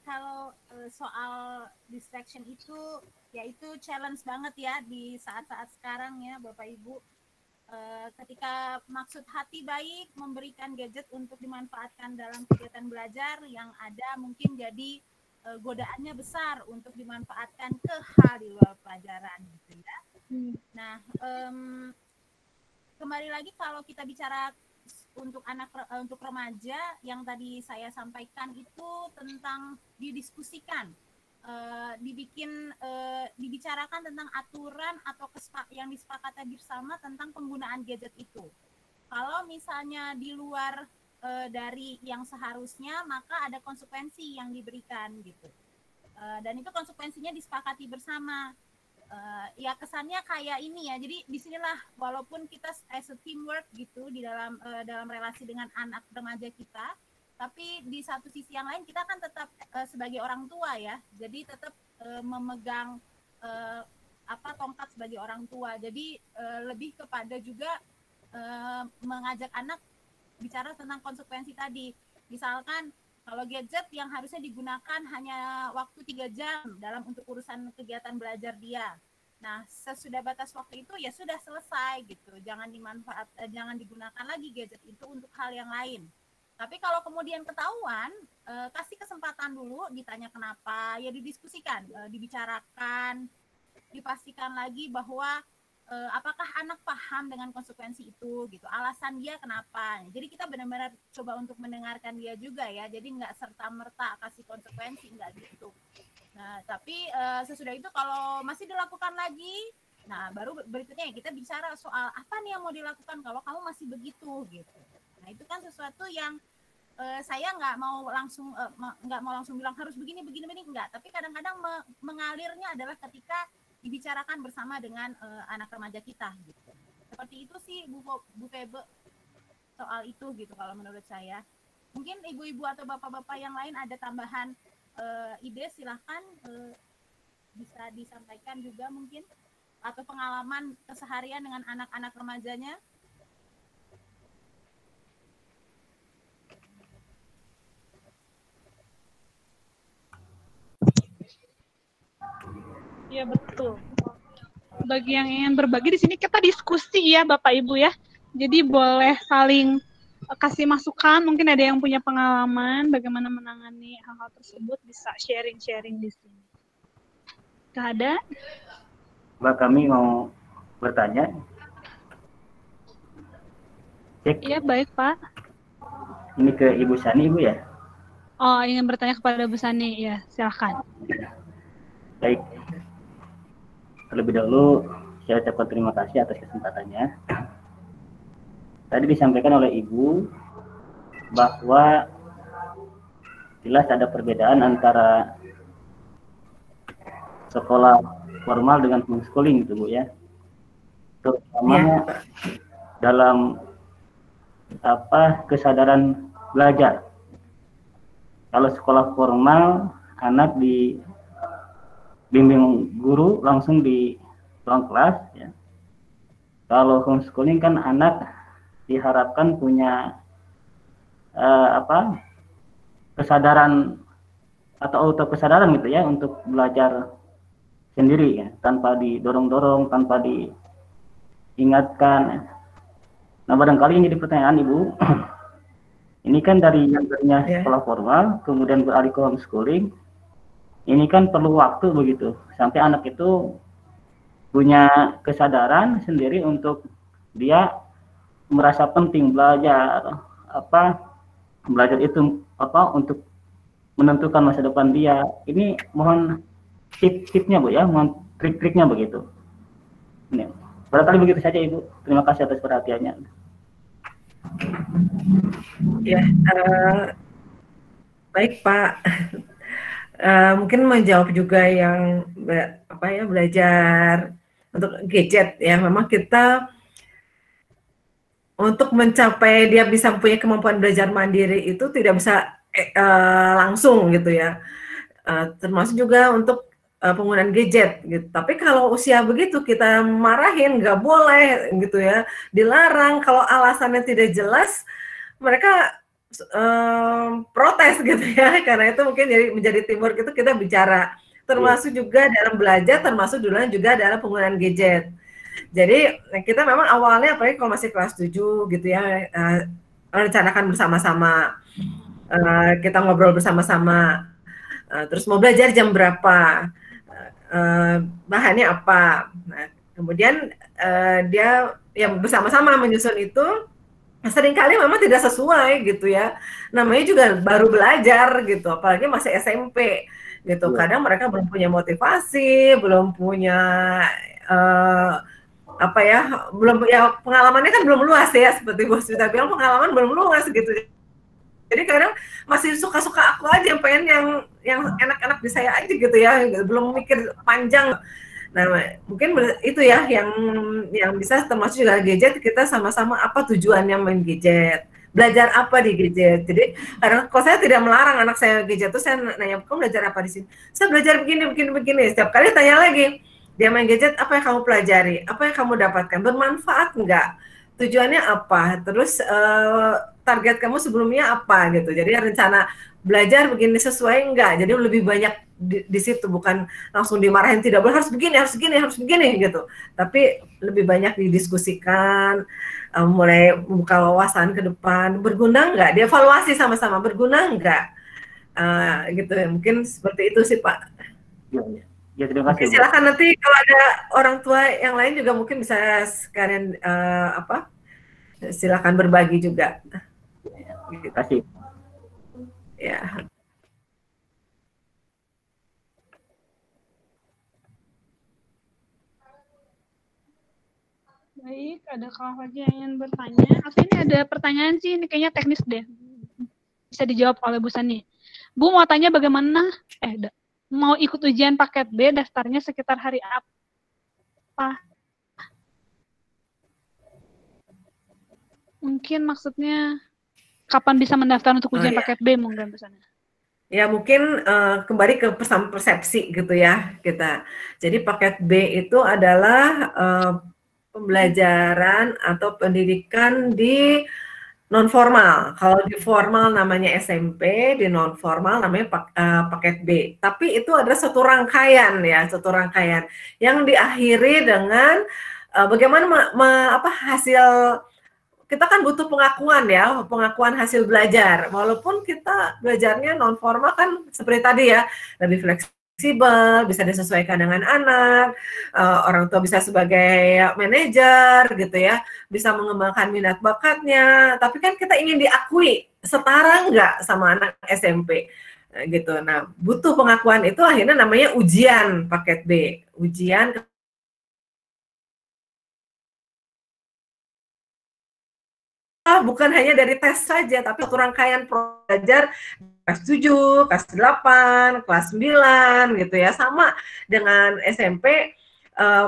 kalau soal distraction itu, ya itu challenge banget ya di saat-saat sekarang ya Bapak Ibu. Ketika maksud hati baik memberikan gadget untuk dimanfaatkan dalam kegiatan belajar, yang ada mungkin jadi godaannya besar untuk dimanfaatkan ke hal di luar pelajaran gitu ya. Nah, kembali lagi kalau kita bicara untuk untuk remaja, yang tadi saya sampaikan itu tentang didiskusikan, dibicarakan tentang aturan atau yang disepakati bersama tentang penggunaan gadget itu. Kalau misalnya di luar dari yang seharusnya, maka ada konsekuensi yang diberikan gitu. Dan itu konsekuensinya disepakati bersama. Ya kesannya kayak ini ya. Jadi disinilah walaupun kita as a teamwork gitu di dalam relasi dengan anak remaja kita, tapi di satu sisi yang lain kita kan tetap sebagai orang tua ya. Jadi tetap memegang tongkat sebagai orang tua. Jadi lebih kepada juga mengajak anak bicara tentang konsekuensi tadi. Misalkan kalau gadget yang harusnya digunakan hanya waktu 3 jam dalam untuk urusan kegiatan belajar dia. Nah, sesudah batas waktu itu ya sudah selesai gitu. Jangan digunakan lagi gadget itu untuk hal yang lain. Tapi kalau kemudian ketahuan, kasih kesempatan dulu, ditanya kenapa, ya didiskusikan, dibicarakan, dipastikan lagi bahwa apakah anak paham dengan konsekuensi itu gitu, alasan dia kenapa. Jadi kita benar-benar coba untuk mendengarkan dia juga ya, jadi nggak serta-merta kasih konsekuensi, nggak gitu. Nah tapi sesudah itu kalau masih dilakukan lagi, nah baru berikutnya kita bicara soal apa nih yang mau dilakukan kalau kamu masih begitu gitu. Nah itu kan sesuatu yang saya nggak mau langsung bilang harus begini enggak, tapi kadang-kadang mengalirnya adalah ketika dibicarakan bersama dengan anak remaja kita gitu. Seperti itu sih Bu Febe soal itu gitu kalau menurut saya. Mungkin ibu-ibu atau bapak-bapak yang lain ada tambahan ide, silahkan bisa disampaikan juga mungkin, atau pengalaman keseharian dengan anak-anak remajanya. Iya betul. Bagi yang ingin berbagi di sini kita diskusi ya Bapak Ibu ya. Jadi boleh saling kasih masukan, mungkin ada yang punya pengalaman bagaimana menangani hal-hal tersebut, bisa sharing-sharing di sini. Apakah ada? Mbak, kami mau bertanya. Cek, Iya, baik, Pak. ini ke Ibu Sani, Ibu ya? Oh, ingin bertanya kepada Bu Sani. Ya, silahkan. Baik. Terlebih dahulu, saya ucapkan terima kasih atas kesempatannya. Tadi disampaikan oleh Ibu bahwa jelas ada perbedaan antara sekolah formal dengan homeschooling gitu, Bu ya. Terutama dalam kesadaran belajar. Kalau sekolah formal, anak dibimbing guru langsung di ruang kelas ya. Kalau homeschooling kan anak diharapkan punya kesadaran atau auto kesadaran gitu ya untuk belajar sendiri ya, tanpa didorong-dorong, tanpa diingatkan. Nah, barangkali ini jadi pertanyaan Ibu. Ini kan dari yang tadinya sekolah formal, kemudian beralih ke homeschooling. Ini kan perlu waktu begitu, sampai anak itu punya kesadaran sendiri untuk dia merasa penting belajar, belajar itu untuk menentukan masa depan dia. Ini mohon tip-tipnya Bu ya, mohon trik-triknya begitu. Ini barangkali begitu saja Ibu. Terima kasih atas perhatiannya. Ya, baik Pak. Mungkin menjawab juga yang belajar untuk gadget ya. Memang kita untuk mencapai dia bisa punya kemampuan belajar mandiri itu tidak bisa langsung gitu ya. Termasuk juga untuk penggunaan gadget gitu. Tapi kalau usia begitu kita marahin, nggak boleh gitu ya, dilarang. Kalau alasannya tidak jelas, mereka protes gitu ya. Karena itu mungkin menjadi teamwork itu kita bicara. Termasuk juga dalam belajar, termasuk duluan juga dalam penggunaan gadget. Jadi kita memang awalnya apalagi kalau masih kelas 7 gitu ya, rencanakan bersama-sama, kita ngobrol bersama-sama, terus mau belajar jam berapa, bahannya apa. Nah, kemudian dia yang bersama-sama menyusun itu seringkali memang tidak sesuai gitu ya. Namanya juga baru belajar gitu, apalagi masih SMP gitu. Kadang mereka belum punya motivasi, belum punya belum ya, pengalamannya kan belum luas ya, seperti Bos Vita bilang, pengalaman belum luas gitu. Jadi kadang masih suka-suka aku aja, pengen yang enak-enak di saya aja gitu ya, belum mikir panjang. Nah, mungkin itu ya yang bisa termasuk juga gadget, kita sama-sama apa tujuannya main gadget, belajar apa di gadget. Jadi karena kalau saya tidak melarang anak saya gadget, tuh saya nanya, kamu belajar apa di sini? Saya belajar begini. Setiap kali tanya lagi, dia main gadget, apa yang kamu pelajari? Apa yang kamu dapatkan? Bermanfaat enggak? Tujuannya apa? Terus target kamu sebelumnya apa gitu. Jadi rencana belajar begini sesuai enggak? Jadi lebih banyak di situ, bukan langsung dimarahin, tidak boleh, harus begini gitu. Tapi lebih banyak didiskusikan, mulai membuka wawasan ke depan, berguna enggak? Dievaluasi sama-sama, berguna enggak? Gitu ya. Mungkin seperti itu sih Pak. Ya, terima kasih. Silakan nanti kalau ada orang tua yang lain juga mungkin bisa sekalian silakan berbagi juga. Terima kasih. Ya. Baik, adakah lagi yang ingin bertanya? Atau ini ada pertanyaan sih, ini kayaknya teknis deh. Bisa dijawab oleh Bu Sani. Bu mau tanya bagaimana? Mau ikut ujian paket B, daftarnya sekitar hari apa? Mungkin maksudnya kapan bisa mendaftar untuk ujian paket B mungkin pesannya. Ya mungkin kembali ke pesan persepsi gitu ya kita. Jadi paket B itu adalah pembelajaran atau pendidikan di non formal. Kalau di formal namanya SMP, di non formal namanya paket B. Tapi itu ada satu rangkaian yang diakhiri dengan bagaimana hasil. Kita kan butuh pengakuan hasil belajar. Walaupun kita belajarnya non formal kan seperti tadi ya, lebih fleksibel, fleksibel, bisa disesuaikan dengan anak, orang tua bisa sebagai manajer gitu ya, bisa mengembangkan minat bakatnya, tapi kan kita ingin diakui, setara nggak sama anak SMP gitu. Nah, butuh pengakuan itu akhirnya namanya ujian paket B, ujian bukan hanya dari tes saja, tapi satu rangkaian belajar kelas 7, kelas 8, kelas 9 gitu ya. Sama dengan SMP,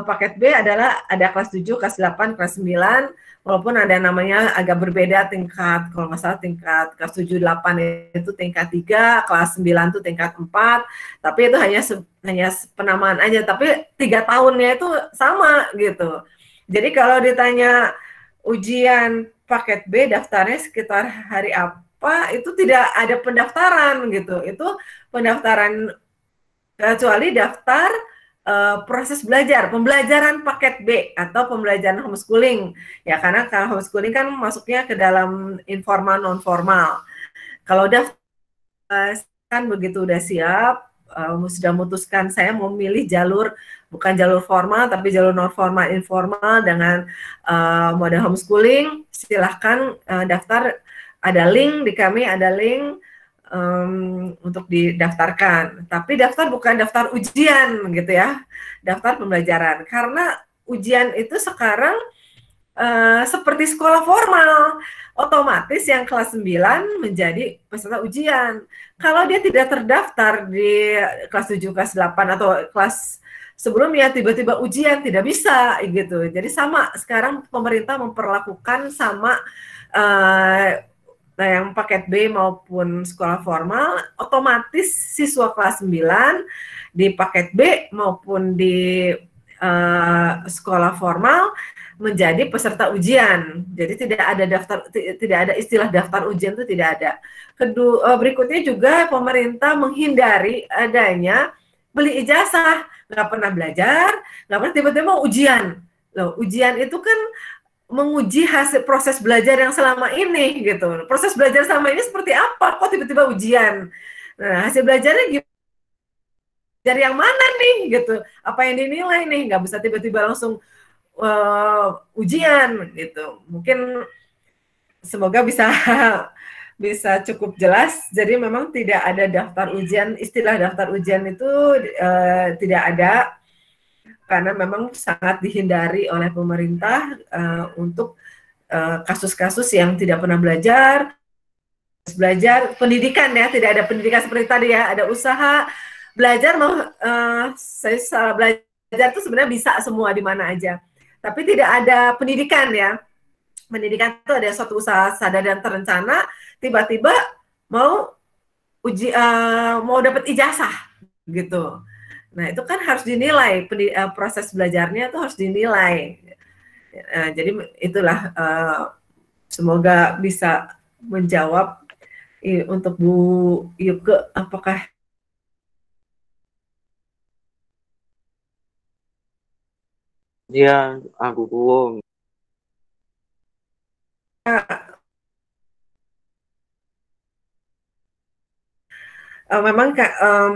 paket B adalah ada kelas 7, kelas 8, kelas 9, walaupun ada namanya agak berbeda tingkat, kalau nggak salah tingkat kelas 7, 8 itu tingkat 3, kelas 9 itu tingkat 4, tapi itu hanya penamaan aja, tapi 3 tahunnya itu sama gitu. Jadi kalau ditanya ujian paket B daftarnya sekitar hari apa, itu tidak ada pendaftaran gitu. Itu pendaftaran kecuali daftar proses belajar, pembelajaran paket B atau pembelajaran homeschooling. Ya, karena kalau homeschooling kan masuknya ke dalam informal non formal. Kalau daftar kan begitu udah siap, sudah memutuskan saya mau milih jalur bukan jalur formal tapi jalur non formal informal dengan model homeschooling, silahkan daftar, ada link di kami, ada link untuk didaftarkan. Tapi daftar bukan daftar ujian gitu ya, daftar pembelajaran, karena ujian itu sekarang seperti sekolah formal, otomatis yang kelas 9 menjadi peserta ujian. Kalau dia tidak terdaftar di kelas 7, kelas 8 atau kelas sebelumnya, tiba-tiba ujian, tidak bisa gitu. Jadi sama sekarang pemerintah memperlakukan sama yang paket B maupun sekolah formal, otomatis siswa kelas 9 di paket B maupun di sekolah formal menjadi peserta ujian. Jadi tidak ada istilah daftar ujian, itu tidak ada. Berikutnya juga pemerintah menghindari adanya beli ijazah, nggak pernah belajar, nggak pernah tiba-tiba ujian. Loh, ujian itu kan menguji hasil proses belajar yang selama ini gitu. Proses belajar selama ini seperti apa? Kok tiba-tiba ujian? Nah, hasil belajarnya gimana? Dari yang mana nih gitu? Apa yang dinilai nih? Nggak bisa tiba-tiba langsung ujian gitu. Mungkin semoga bisa cukup jelas. Jadi memang tidak ada daftar ujian, istilah daftar ujian itu tidak ada, karena memang sangat dihindari oleh pemerintah untuk kasus-kasus yang tidak pernah belajar pendidikan ya, tidak ada pendidikan seperti tadi ya, ada usaha belajar saya salah belajar itu sebenarnya bisa semua di mana aja. Tapi tidak ada pendidikan ya. Pendidikan itu ada suatu usaha sadar dan terencana, tiba-tiba mau dapat ijazah gitu. Nah, itu kan harus dinilai, proses belajarnya itu harus dinilai. Jadi itulah, semoga bisa menjawab untuk Bu Yuke, apakah Iya, aku Kuwung. Memang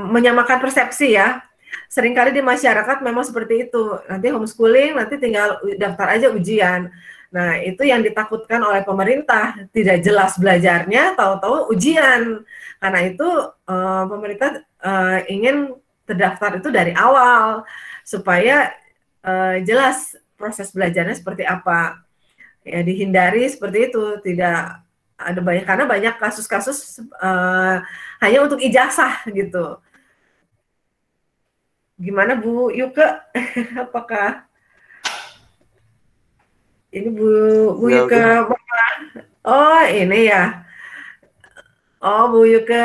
menyamakan persepsi ya. Seringkali di masyarakat memang seperti itu. Nanti homeschooling, nanti tinggal daftar aja ujian. Nah, itu yang ditakutkan oleh pemerintah. Tidak jelas belajarnya, tahu-tahu ujian. Karena itu pemerintah ingin terdaftar itu dari awal, supaya jelas proses belajarnya seperti apa. Ya, dihindari seperti itu, tidak ada banyak, karena banyak kasus-kasus hanya untuk ijazah gitu. Gimana Bu Yuke? Apakah ini Bu Ya, Yuke? Oh, ini ya. Oh, Bu Yuke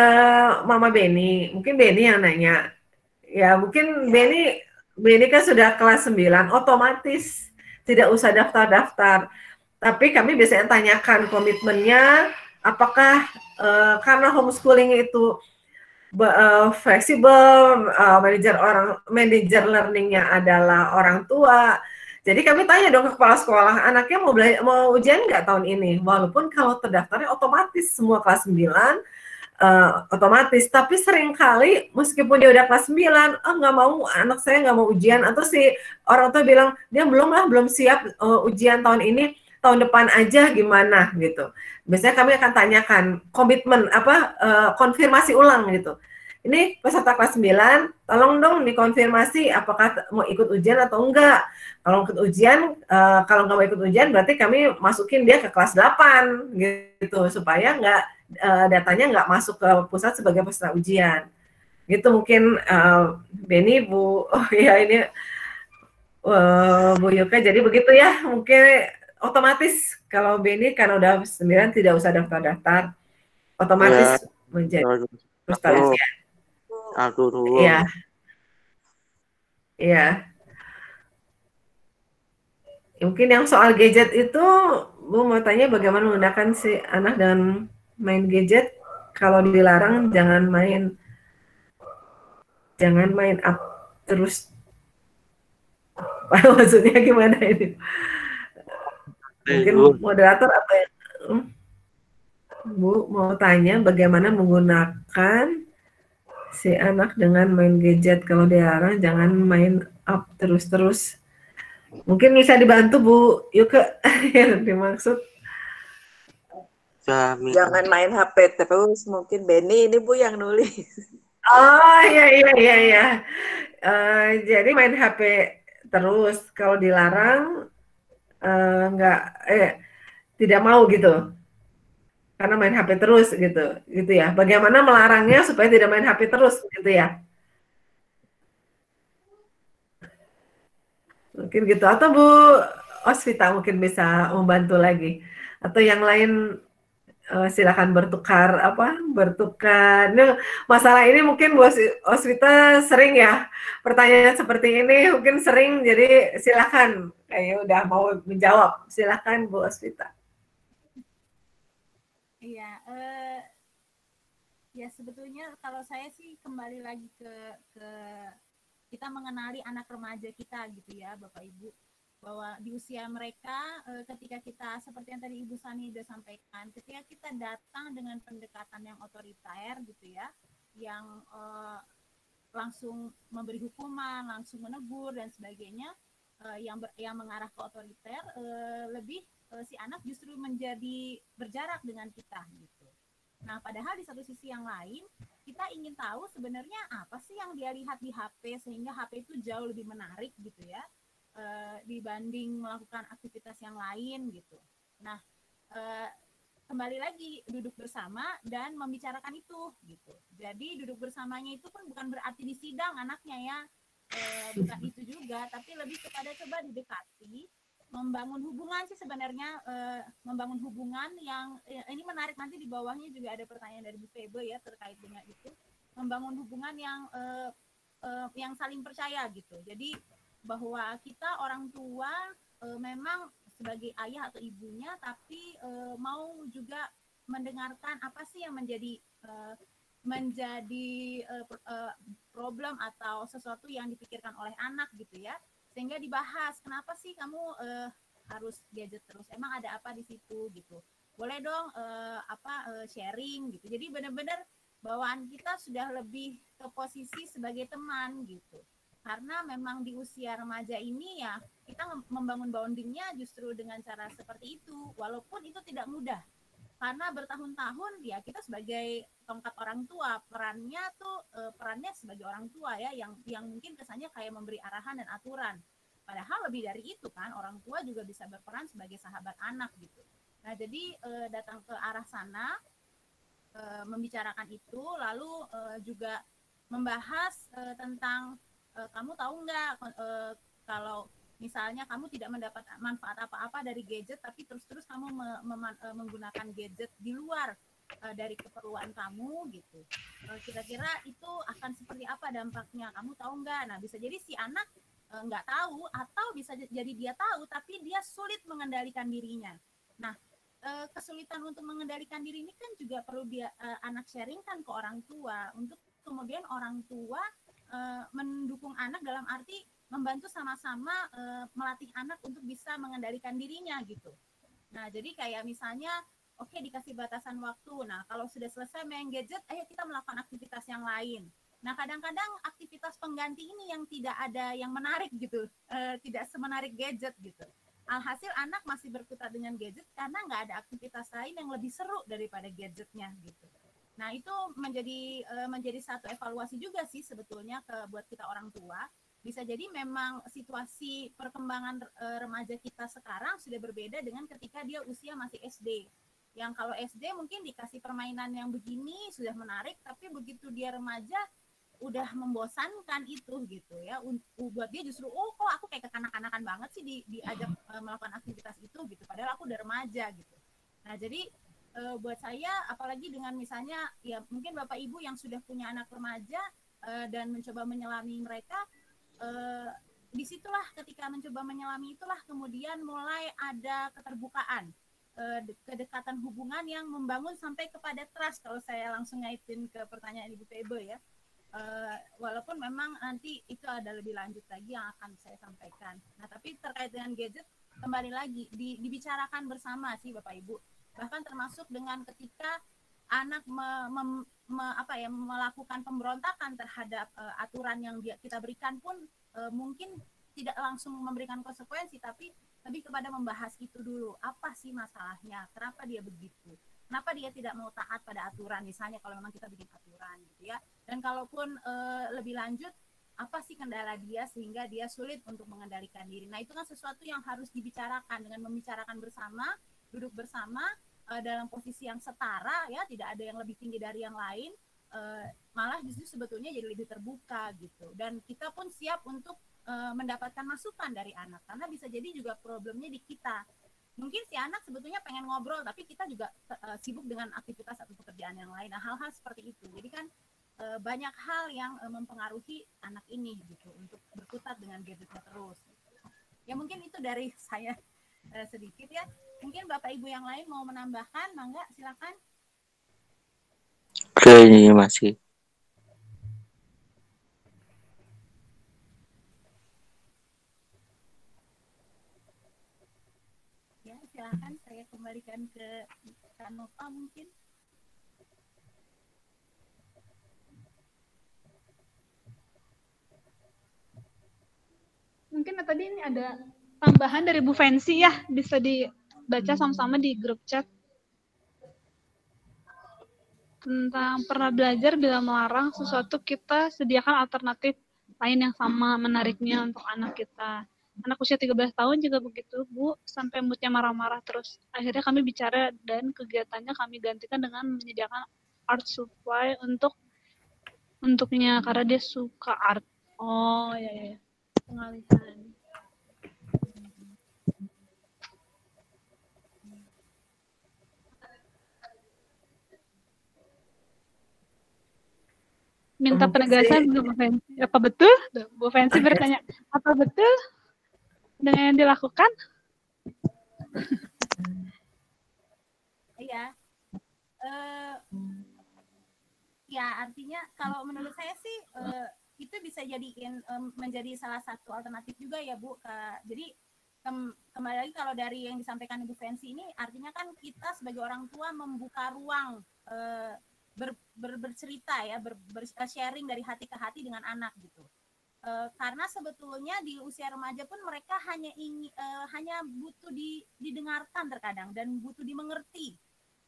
Mama Beni. Mungkin Beni yang nanya. Ya, mungkin Beni kan sudah kelas 9, otomatis tidak usah daftar-daftar. Tapi kami biasanya tanyakan komitmennya, apakah karena homeschooling itu fleksibel, manajer learningnya adalah orang tua. Jadi kami tanya dong ke kepala sekolah, anaknya mau ujian nggak tahun ini? Walaupun kalau terdaftarnya otomatis semua kelas 9 otomatis. Tapi seringkali meskipun dia udah kelas 9, nggak mau, anak saya nggak mau ujian, atau si orang tua bilang dia belum siap ujian tahun ini, tahun depan aja gimana gitu. Biasanya kami akan tanyakan komitmen konfirmasi ulang gitu. Ini peserta kelas 9, tolong dong dikonfirmasi apakah mau ikut ujian atau enggak. Kalau ikut ujian, kalau nggak mau ikut ujian berarti kami masukin dia ke kelas 8 gitu, supaya datanya nggak masuk ke pusat sebagai peserta ujian. Gitu mungkin Beni, Bu, ya ini Bu Yuka, jadi begitu ya, mungkin otomatis kalau Beni kan udah 9 tidak usah daftar-daftar, otomatis menjadi frustasi. Aku dulu. Iya. Iya. Mungkin yang soal gadget itu, Bu mau tanya bagaimana menggunakan si anak dan main gadget. Kalau dilarang jangan main up terus. Maksudnya gimana ini? Mungkin moderator apa ya? Bu mau tanya bagaimana menggunakan si anak dengan main gadget. Kalau dilarang jangan main up terus-terus. Mungkin bisa dibantu Bu Yuka yang dimaksud. Jangan main HP terus. Mungkin Beni ini Bu yang nulis. Oh iya. Jadi main HP terus. Kalau dilarang tidak mau gitu. Karena main HP terus gitu ya. Bagaimana melarangnya supaya tidak main HP terus gitu ya? Mungkin gitu. Atau Bu Osvita mungkin bisa membantu lagi. Atau yang lain silakan bertukar. Nah, masalah ini mungkin Bu Osvita sering ya. Pertanyaan seperti ini mungkin sering. Jadi silakan. Kayaknya udah mau menjawab. Silakan Bu Osvita. Iya, ya sebetulnya kalau saya sih kembali lagi ke kita mengenali anak remaja kita gitu ya, Bapak Ibu, bahwa di usia mereka ketika kita seperti yang tadi Ibu Sani sudah sampaikan, ketika kita datang dengan pendekatan yang otoriter gitu ya, yang langsung memberi hukuman, langsung menegur dan sebagainya, yang mengarah ke otoriter, lebih si anak justru menjadi berjarak dengan kita gitu. Nah, padahal di satu sisi yang lain, kita ingin tahu sebenarnya apa sih yang dia lihat di HP sehingga HP itu jauh lebih menarik gitu ya, dibanding melakukan aktivitas yang lain gitu. Nah, kembali lagi duduk bersama dan membicarakan itu gitu. Jadi duduk bersamanya itu pun bukan berarti di sidang anaknya ya, bukan itu juga, tapi lebih kepada coba didekati, membangun hubungan sih sebenarnya, membangun hubungan yang ini menarik. Nanti di bawahnya juga ada pertanyaan dari Bu Febe ya terkait dengan itu, membangun hubungan yang saling percaya gitu. Jadi bahwa kita orang tua memang sebagai ayah atau ibunya, tapi mau juga mendengarkan apa sih yang menjadi problem atau sesuatu yang dipikirkan oleh anak gitu ya, sehingga dibahas kenapa sih kamu harus gadget terus, emang ada apa di situ gitu, boleh dong sharing gitu. Jadi benar-benar bawaan kita sudah lebih ke posisi sebagai teman gitu, karena memang di usia remaja ini ya kita membangun bondingnya justru dengan cara seperti itu, walaupun itu tidak mudah karena bertahun-tahun ya kita sebagai tongkat orang tua, perannya sebagai orang tua ya, yang mungkin kesannya kayak memberi arahan dan aturan, padahal lebih dari itu kan, orang tua juga bisa berperan sebagai sahabat anak gitu. Nah jadi datang ke arah sana, membicarakan itu, lalu juga membahas tentang kamu tahu nggak kalau misalnya kamu tidak mendapat manfaat apa-apa dari gadget, tapi terus-terus kamu menggunakan gadget di luar dari keperluan kamu gitu, kira-kira itu akan seperti apa dampaknya, kamu tahu nggak? Nah bisa jadi si anak nggak tahu, atau bisa jadi dia tahu tapi dia sulit mengendalikan dirinya. Nah kesulitan untuk mengendalikan diri ini kan juga perlu dia anak sharingkan ke orang tua, untuk kemudian orang tua mendukung anak dalam arti membantu sama-sama melatih anak untuk bisa mengendalikan dirinya gitu. Nah jadi kayak misalnya oke, dikasih batasan waktu. Nah, kalau sudah selesai main gadget, ayo kita melakukan aktivitas yang lain. Nah, kadang-kadang aktivitas pengganti ini yang tidak ada yang menarik gitu, tidak semenarik gadget gitu. Alhasil anak masih berkutat dengan gadget karena nggak ada aktivitas lain yang lebih seru daripada gadgetnya gitu. Nah, itu menjadi satu evaluasi juga sih sebetulnya buat kita orang tua. Bisa jadi memang situasi perkembangan remaja kita sekarang sudah berbeda dengan ketika dia usia masih SD. Yang kalau SD mungkin dikasih permainan yang begini sudah menarik, tapi begitu dia remaja udah membosankan itu gitu ya. Buat dia justru kok aku kayak kekanak-kanakan banget sih diajak melakukan aktivitas itu gitu. Padahal aku udah remaja gitu. Nah, jadi buat saya apalagi dengan misalnya ya mungkin Bapak Ibu yang sudah punya anak remaja dan mencoba menyelami mereka, disitulah ketika mencoba menyelami itulah kemudian mulai ada keterbukaan, kedekatan hubungan yang membangun sampai kepada trust. Kalau saya langsung ngaitin ke pertanyaan Ibu Febe ya, walaupun memang nanti itu ada lebih lanjut lagi yang akan saya sampaikan. Nah, tapi terkait dengan gadget kembali lagi dibicarakan bersama sih Bapak Ibu, bahkan termasuk dengan ketika anak melakukan pemberontakan terhadap aturan yang kita berikan pun mungkin tidak langsung memberikan konsekuensi, tapi lebih kepada membahas itu dulu. Apa sih masalahnya? Kenapa dia begitu? Kenapa dia tidak mau taat pada aturan? Misalnya kalau memang kita bikin aturan gitu ya. Dan kalaupun lebih lanjut, apa sih kendala dia sehingga dia sulit untuk mengendalikan diri? Nah, itu kan sesuatu yang harus dibicarakan dengan membicarakan bersama, duduk bersama dalam posisi yang setara ya, tidak ada yang lebih tinggi dari yang lain, malah justru sebetulnya jadi lebih terbuka gitu. Dan kita pun siap untuk mendapatkan masukan dari anak, karena bisa jadi juga problemnya di kita. Mungkin si anak sebetulnya pengen ngobrol, tapi kita juga sibuk dengan aktivitas atau pekerjaan yang lain. Nah, hal-hal seperti itu. Jadi kan banyak hal yang mempengaruhi anak ini gitu untuk berkutat dengan gadgetnya terus. Ya mungkin itu dari saya sedikit ya. Mungkin Bapak Ibu yang lain mau menambahkan, mangga silakan. Oke, ini masih. Ya, silakan saya kembalikan ke Kak Nova mungkin. Mungkin tadi ini ada tambahan dari Bu Fancy ya, bisa dibaca sama-sama di grup chat. Tentang pernah belajar bila melarang sesuatu, kita sediakan alternatif lain yang sama menariknya untuk anak kita. Anak usia 13 tahun juga begitu, Bu, sampai moodnya marah-marah terus. Akhirnya kami bicara dan kegiatannya kami gantikan dengan menyediakan art supply untuknya karena dia suka art. Oh, ya. Pengalihan. Minta penegasan Bu Fancy. Apa betul? Bu Fancy bertanya, apa betul dengan yang dilakukan? Iya. Ya, artinya kalau menurut saya sih itu bisa jadiin menjadi salah satu alternatif juga ya Bu. Jadi kembali lagi kalau dari yang disampaikan Ibu Fancy ini, artinya kan kita sebagai orang tua membuka ruang bercerita ya, sharing dari hati ke hati dengan anak gitu. Karena sebetulnya di usia remaja pun mereka hanya butuh didengarkan terkadang dan butuh dimengerti.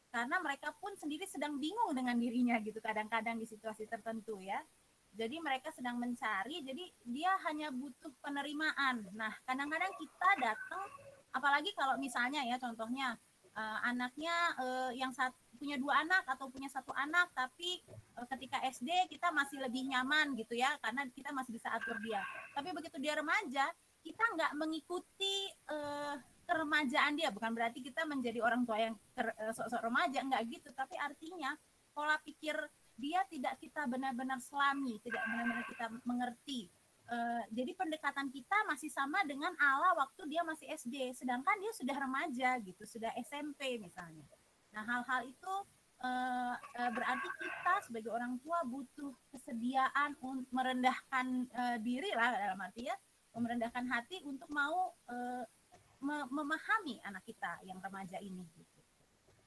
Karena mereka pun sendiri sedang bingung dengan dirinya gitu kadang-kadang di situasi tertentu ya. Jadi mereka sedang mencari, jadi dia hanya butuh penerimaan. Nah, kadang-kadang kita datang, apalagi kalau misalnya ya contohnya anaknya yang punya 2 anak atau punya 1 anak, tapi ketika SD kita masih lebih nyaman gitu ya, karena kita masih bisa atur dia. Tapi begitu dia remaja, kita nggak mengikuti keremajaan dia. Bukan berarti kita menjadi orang tua yang sok-sok remaja, nggak gitu. Tapi artinya pola pikir dia tidak kita benar-benar selami, tidak benar-benar kita mengerti. Jadi pendekatan kita masih sama dengan ala waktu dia masih SD, sedangkan dia sudah remaja gitu, sudah SMP misalnya. Nah, hal-hal itu berarti kita sebagai orang tua butuh kesediaan untuk merendahkan diri lah, dalam arti ya merendahkan hati untuk mau memahami anak kita yang remaja ini gitu.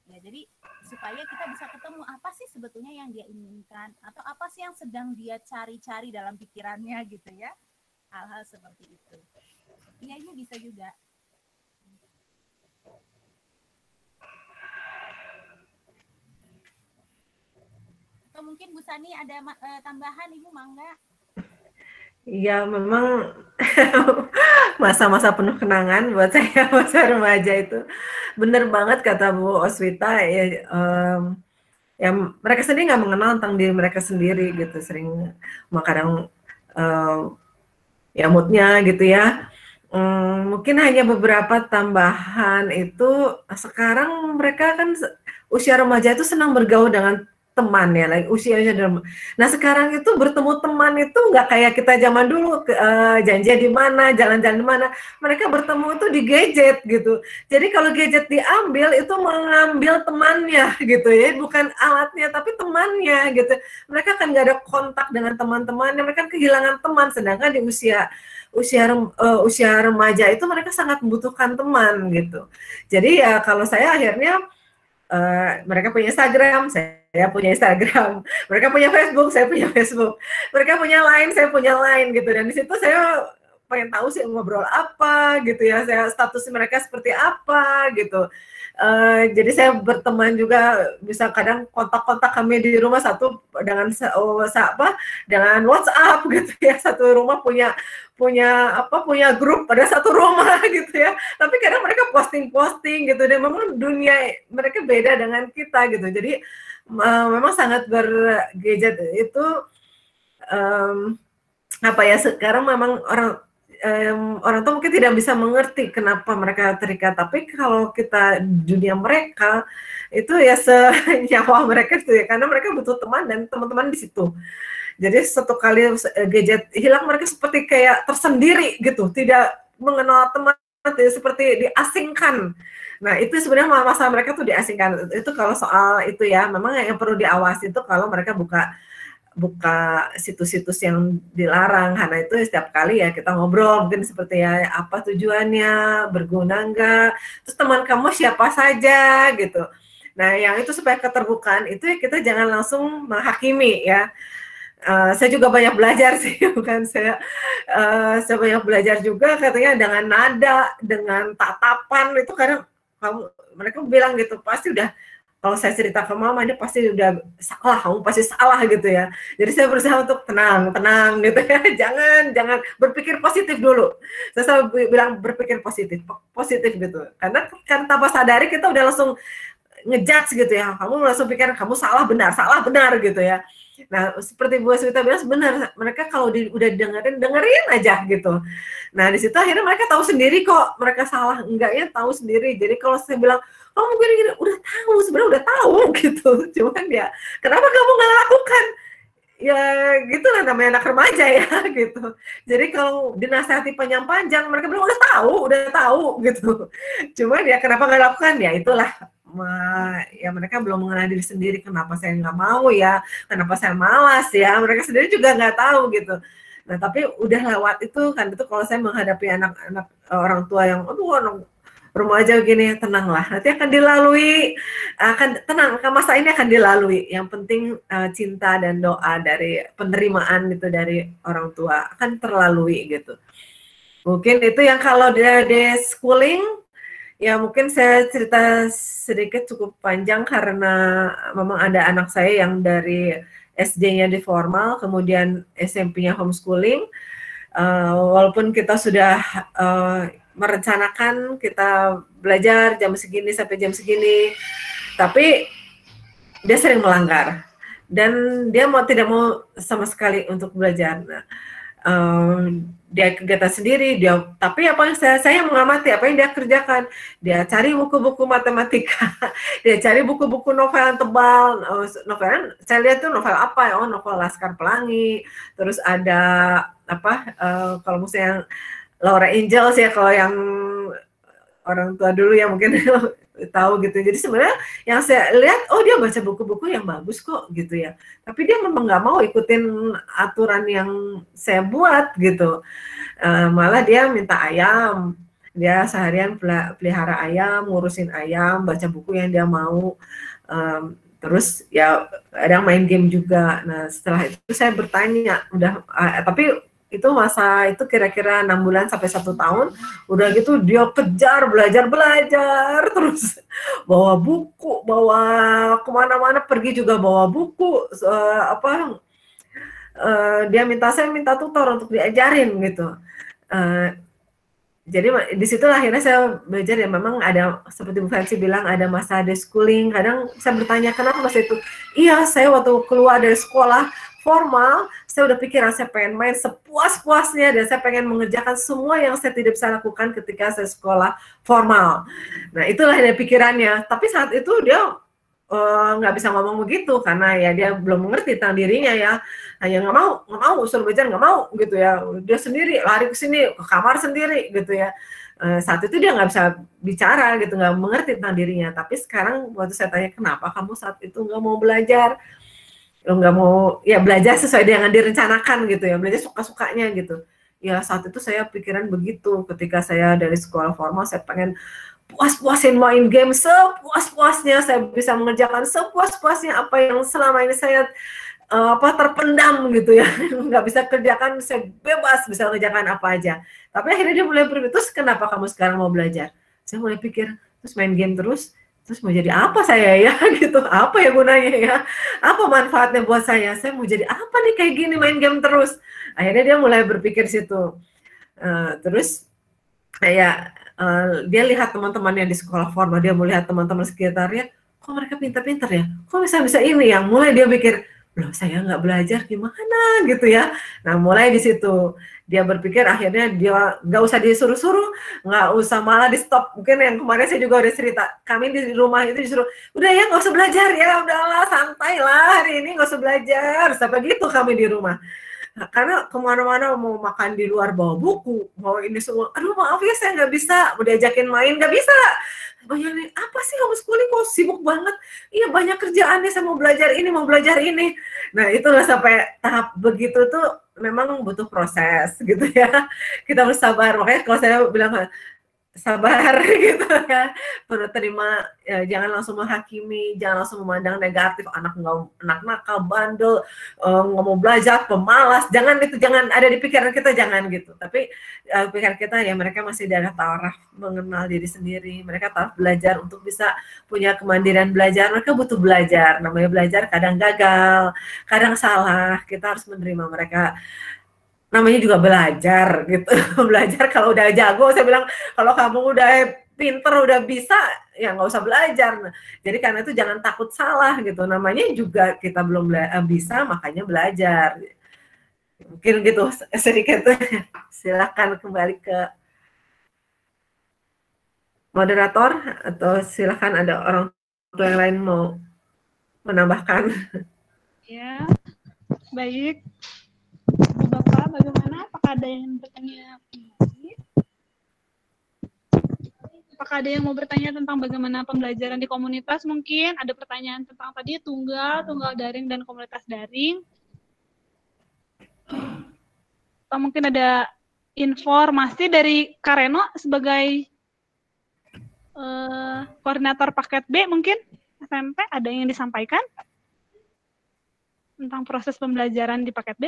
Ya, jadi supaya kita bisa ketemu apa sih sebetulnya yang dia inginkan atau apa sih yang sedang dia cari-cari dalam pikirannya gitu ya. Hal-hal seperti itu. Iya, ini bisa juga. Atau mungkin Bu Sani ada tambahan, Ibu mangga. Ya, memang masa-masa penuh kenangan buat saya, masa remaja itu. Bener banget kata Bu Oswita, ya, ya mereka sendiri nggak mengenal tentang diri mereka sendiri gitu, sering kadang ya moodnya gitu ya. Mungkin hanya beberapa tambahan itu, sekarang mereka kan usia remaja itu senang bergaul dengan teman ya, like usianya. Nah sekarang itu bertemu teman itu nggak kayak kita zaman dulu, janjian di mana, jalan-jalan di mana. Mereka bertemu itu di gadget gitu. Jadi kalau gadget diambil itu mengambil temannya gitu ya, bukan alatnya tapi temannya gitu. Mereka kan nggak ada kontak dengan teman-temannya, mereka kehilangan teman. Sedangkan di usia remaja itu mereka sangat membutuhkan teman gitu. Jadi ya kalau saya akhirnya mereka punya Instagram, saya punya Instagram, mereka punya Facebook, saya punya Facebook, mereka punya Line, saya punya Line gitu. Dan di situ saya pengen tahu sih ngobrol apa gitu ya, saya status mereka seperti apa gitu. Jadi saya berteman juga, bisa kadang kontak-kontak kami di rumah satu dengan dengan WhatsApp gitu ya, satu rumah punya grup pada satu rumah gitu ya. Tapi kadang mereka posting gitu, dan memang dunia mereka beda dengan kita gitu. Jadi memang sangat bergadget itu sekarang memang orang tua mungkin tidak bisa mengerti kenapa mereka terikat, tapi kalau kita dunia mereka itu ya senyawa mereka itu ya, karena mereka butuh teman dan teman-teman di situ. Jadi satu kali gadget hilang, mereka seperti kayak tersendiri gitu, tidak mengenal teman, seperti diasingkan. Nah itu sebenarnya masalah mereka tuh diasingkan. Itu kalau soal itu ya, memang yang perlu diawasi itu kalau mereka buka situs-situs yang dilarang, karena itu setiap kali ya kita ngobrol mungkin seperti ya, apa tujuannya, berguna enggak, terus teman kamu siapa saja gitu. Nah yang itu supaya keterbukaan itu ya, kita jangan langsung menghakimi ya. Saya juga banyak belajar sih, bukan saya banyak belajar juga, katanya dengan nada, dengan tatapan itu kadang mereka bilang gitu, pasti udah, kalau saya cerita ke mama, dia pasti udah salah, kamu pasti salah gitu ya. Jadi saya berusaha untuk tenang gitu ya, jangan berpikir positif dulu. Saya selalu bilang berpikir positif gitu. Karena kan tanpa sadari kita udah langsung ngejudge gitu ya, kamu langsung pikir kamu salah benar gitu ya. Nah seperti Bu Aswita bilang, benar, mereka kalau udah dengerin aja gitu. Nah di situ akhirnya mereka tahu sendiri kok mereka salah enggaknya, tahu sendiri. Jadi kalau saya bilang kamu gini-gini, udah tahu, sebenarnya udah tahu gitu, cuman ya kenapa kamu nggak lakukan? Ya gitu lah, namanya anak remaja ya gitu. Jadi kalau dinasihati panjang-panjang, mereka bilang udah tahu gitu. Cuman ya kenapa nggak lakukan? Ya itulah, ya mereka belum mengenal diri sendiri. Kenapa saya nggak mau ya? Kenapa saya malas ya? Mereka sendiri juga nggak tahu gitu. Nah tapi udah lewat itu kan, itu kalau saya menghadapi anak-anak orang tua yang remaja gini, tenanglah, nanti akan dilalui, tenang, masa ini akan dilalui. Yang penting cinta dan doa dari penerimaan itu dari orang tua akan terlalui gitu. Mungkin itu yang kalau di schooling, ya mungkin saya cerita sedikit cukup panjang karena memang ada anak saya yang dari SD-nya di formal, kemudian SMP-nya homeschooling. Walaupun kita sudah merencanakan kita belajar jam segini sampai jam segini, tapi dia sering melanggar dan dia tidak mau sama sekali untuk belajar. Nah, dia kegiatan sendiri, tapi apa yang saya mengamati apa yang dia kerjakan, dia cari buku-buku matematika, dia cari buku-buku novel yang tebal. Novel saya lihat tuh novel apa ya, novel Laskar Pelangi, terus ada kalau misalnya Laura Angels ya, kalau yang orang tua dulu ya mungkin tahu gitu. Jadi sebenarnya yang saya lihat, dia baca buku-buku yang bagus kok gitu ya. Tapi dia memang nggak mau ikutin aturan yang saya buat gitu. Malah dia minta ayam. Dia seharian pelihara ayam, ngurusin ayam, baca buku yang dia mau, terus ya kadang main game juga. Nah setelah itu saya bertanya, tapi itu masa itu kira-kira 6 bulan sampai 1 tahun, udah gitu dia kejar belajar terus, bawa buku, bawa kemana-mana pergi juga bawa buku, dia saya minta tutor untuk diajarin gitu. Jadi disitulah akhirnya saya belajar ya, memang ada seperti Bu Fancy bilang ada masa deschooling. Kadang saya bertanya kenapa masa itu. Iya, saya waktu keluar dari sekolah formal, saya udah pikiran saya pengen main sepuas-puasnya dan saya pengen mengerjakan semua yang saya tidak bisa lakukan ketika saya sekolah formal. Nah itulah dia pikirannya. Tapi saat itu dia nggak bisa ngomong begitu karena ya dia belum mengerti tentang dirinya ya, hanya nggak mau suruh belajar, nggak mau gitu ya, dia sendiri lari ke sini ke kamar sendiri gitu ya. Saat itu dia nggak bisa bicara gitu, nggak mengerti tentang dirinya. Tapi sekarang waktu saya tanya kenapa kamu saat itu nggak mau belajar, nggak mau ya belajar sesuai dengan direncanakan gitu ya, belajar suka-sukanya gitu ya. Saat itu saya pikiran begitu, ketika saya dari sekolah formal saya pengen puas-puasin main game sepuas-puasnya, saya bisa mengerjakan sepuas-puasnya apa yang selama ini saya terpendam gitu ya, nggak bisa kerjakan, saya bebas bisa kerjakan apa aja. Tapi akhirnya dia mulai berpikir, terus kenapa kamu sekarang mau belajar? Saya mulai pikir, terus main game terus mau jadi apa saya ya gitu, apa ya gunanya ya, apa manfaatnya buat saya mau jadi apa nih kayak gini main game terus. Akhirnya dia mulai berpikir situ. Terus kayak dia lihat teman-teman yang di sekolah formal, dia melihat teman-teman sekitarnya, kok mereka pintar-pintar ya, kok bisa-bisa ini yang mulai dia pikir, loh saya nggak belajar gimana gitu ya. Nah mulai di situ dia berpikir, akhirnya dia nggak usah disuruh-suruh, nggak usah malah di stop. Mungkin yang kemarin saya juga udah cerita, kami di rumah itu disuruh, udah ya nggak usah belajar ya, udahlah santai lah hari ini nggak usah belajar, sampai gitu kami di rumah. Nah, karena kemana-mana mau makan di luar bawa buku, mau ini semua, aduh maaf ya saya nggak bisa, udah ajakin main nggak bisa. Banyak nih, apa sih homeschooling kok sibuk banget? Iya banyak kerjaannya, saya mau belajar ini, mau belajar ini. Nah itulah sampai tahap begitu tuh memang butuh proses gitu ya. Kita harus sabar, makanya kalau saya bilang sabar gitu ya, perlu terima ya, jangan langsung menghakimi, jangan langsung memandang negatif anak nakal, bandel, nggak mau belajar, pemalas, jangan ada di pikiran kita, jangan gitu. Tapi pikiran kita ya mereka masih ada taraf mengenal diri sendiri, mereka taraf belajar untuk bisa punya kemandirian belajar, mereka butuh belajar, namanya belajar kadang gagal, kadang salah, kita harus menerima mereka. Namanya juga belajar gitu. Belajar kalau udah jago, saya bilang kalau kamu udah pinter, udah bisa, ya nggak usah belajar. Nah, jadi karena itu jangan takut salah gitu. Namanya juga kita belum bisa, makanya belajar. Mungkin gitu sedikit. Silakan kembali ke moderator atau silakan ada orang tua yang lain mau menambahkan. Ya, baik. Bapak, bagaimana? Apakah ada yang bertanya? Apakah ada yang mau bertanya tentang bagaimana pembelajaran di komunitas? Mungkin ada pertanyaan tentang tadi tunggal daring dan komunitas daring. Atau mungkin ada informasi dari Kak Reno sebagai koordinator paket B mungkin SMP, ada yang disampaikan tentang proses pembelajaran di paket B?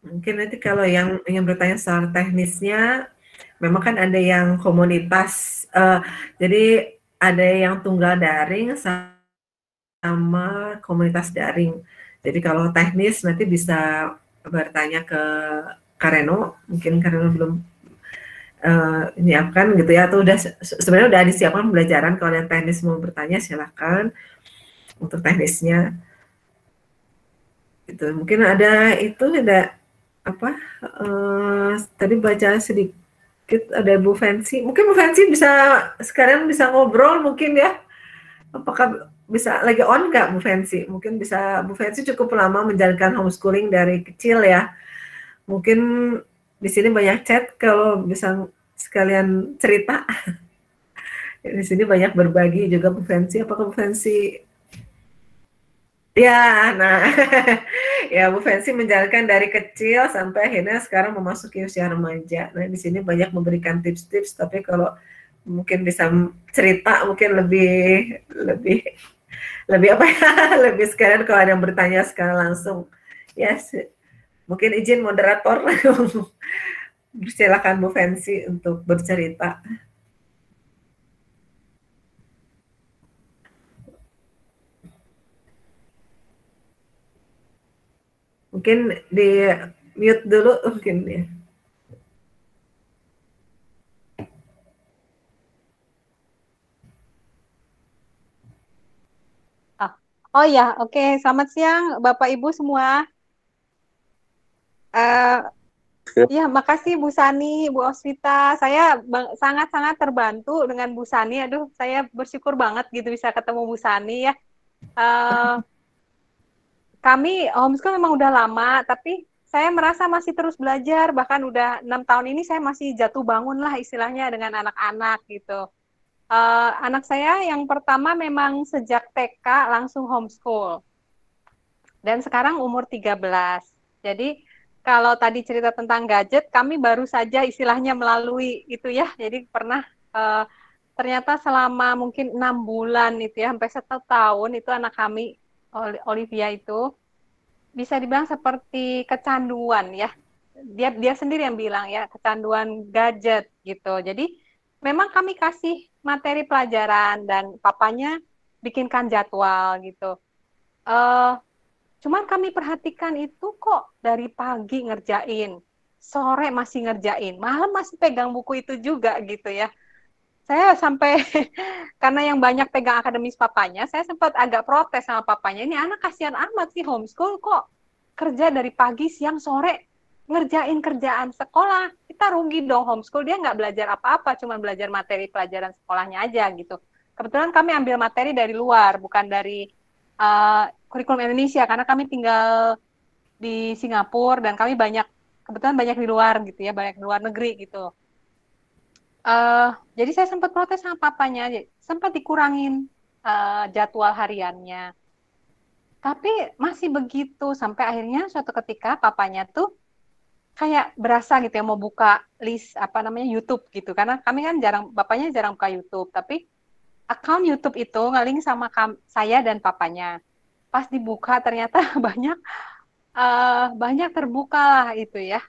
Mungkin nanti kalau yang ingin bertanya soal teknisnya, memang kan ada yang komunitas, jadi ada yang tunggal daring sama komunitas daring. Jadi kalau teknis nanti bisa bertanya ke Kareno, mungkin Kareno belum menyiapkan gitu ya, atau sebenarnya udah disiapkan pembelajaran. Kalau yang teknis mau bertanya silahkan untuk teknisnya. Itu mungkin ada apa? Tadi baca sedikit Ada Bu Fancy. Mungkin Bu Fancy bisa sekalian bisa ngobrol mungkin ya. Apakah bisa lagi on nggak Bu Fancy? Mungkin bisa, Bu Fancy cukup lama menjalankan homeschooling dari kecil ya. Mungkin di sini banyak chat, kalau bisa sekalian cerita. Di sini banyak berbagi juga Bu Fancy. Apakah Bu Fancy? Ya, nah, ya Bu Fancy menjalankan dari kecil sampai akhirnya sekarang memasuki usia remaja. Nah, di sini banyak memberikan tips-tips, tapi kalau mungkin bisa cerita mungkin lebih apa ya, lebih sekalian kalau ada yang bertanya sekarang langsung. Yes, mungkin izin moderator, silakan Bu Fancy untuk bercerita. Mungkin di mute dulu mungkin ya. Oh ya, oke. Selamat siang Bapak Ibu semua. Ya, makasih Bu Sani, Bu Osvita. Saya sangat-sangat terbantu dengan Bu Sani. Aduh, saya bersyukur banget gitu bisa ketemu Bu Sani ya. Kami homeschool memang udah lama, tapi saya merasa masih terus belajar. Bahkan udah 6 tahun ini saya masih jatuh bangun lah istilahnya dengan anak-anak gitu. Anak saya yang pertama memang sejak TK langsung homeschool. Dan sekarang umur 13. Jadi kalau tadi cerita tentang gadget, kami baru saja istilahnya melalui itu ya. Jadi pernah ternyata selama mungkin 6 bulan itu ya, sampai 1 tahun itu anak kami, Olivia itu, bisa dibilang seperti kecanduan ya. Dia sendiri yang bilang ya, kecanduan gadget gitu. Jadi memang kami kasih materi pelajaran dan papanya bikinkan jadwal gitu. Cuman kami perhatikan itu kok dari pagi ngerjain, sore masih ngerjain, malam masih pegang buku itu juga gitu ya. Saya sampai, karena yang banyak pegang akademis papanya, saya sempat agak protes sama papanya, ini anak kasihan amat sih homeschool kok kerja dari pagi, siang, sore, ngerjain kerjaan sekolah. Kita rugi dong homeschool, dia nggak belajar apa-apa, cuma belajar materi pelajaran sekolahnya aja gitu. Kebetulan kami ambil materi dari luar, bukan dari kurikulum Indonesia, karena kami tinggal di Singapura dan kami kebetulan banyak di luar gitu ya, banyak di luar negeri gitu. Jadi saya sempat protes sama papanya, sempat dikurangin jadwal hariannya. Tapi masih begitu, sampai akhirnya suatu ketika papanya tuh kayak berasa gitu ya, mau buka list YouTube gitu. Karena kami kan bapaknya jarang buka YouTube, tapi account YouTube itu nge-link sama saya dan papanya. Pas dibuka ternyata banyak terbuka lah itu ya,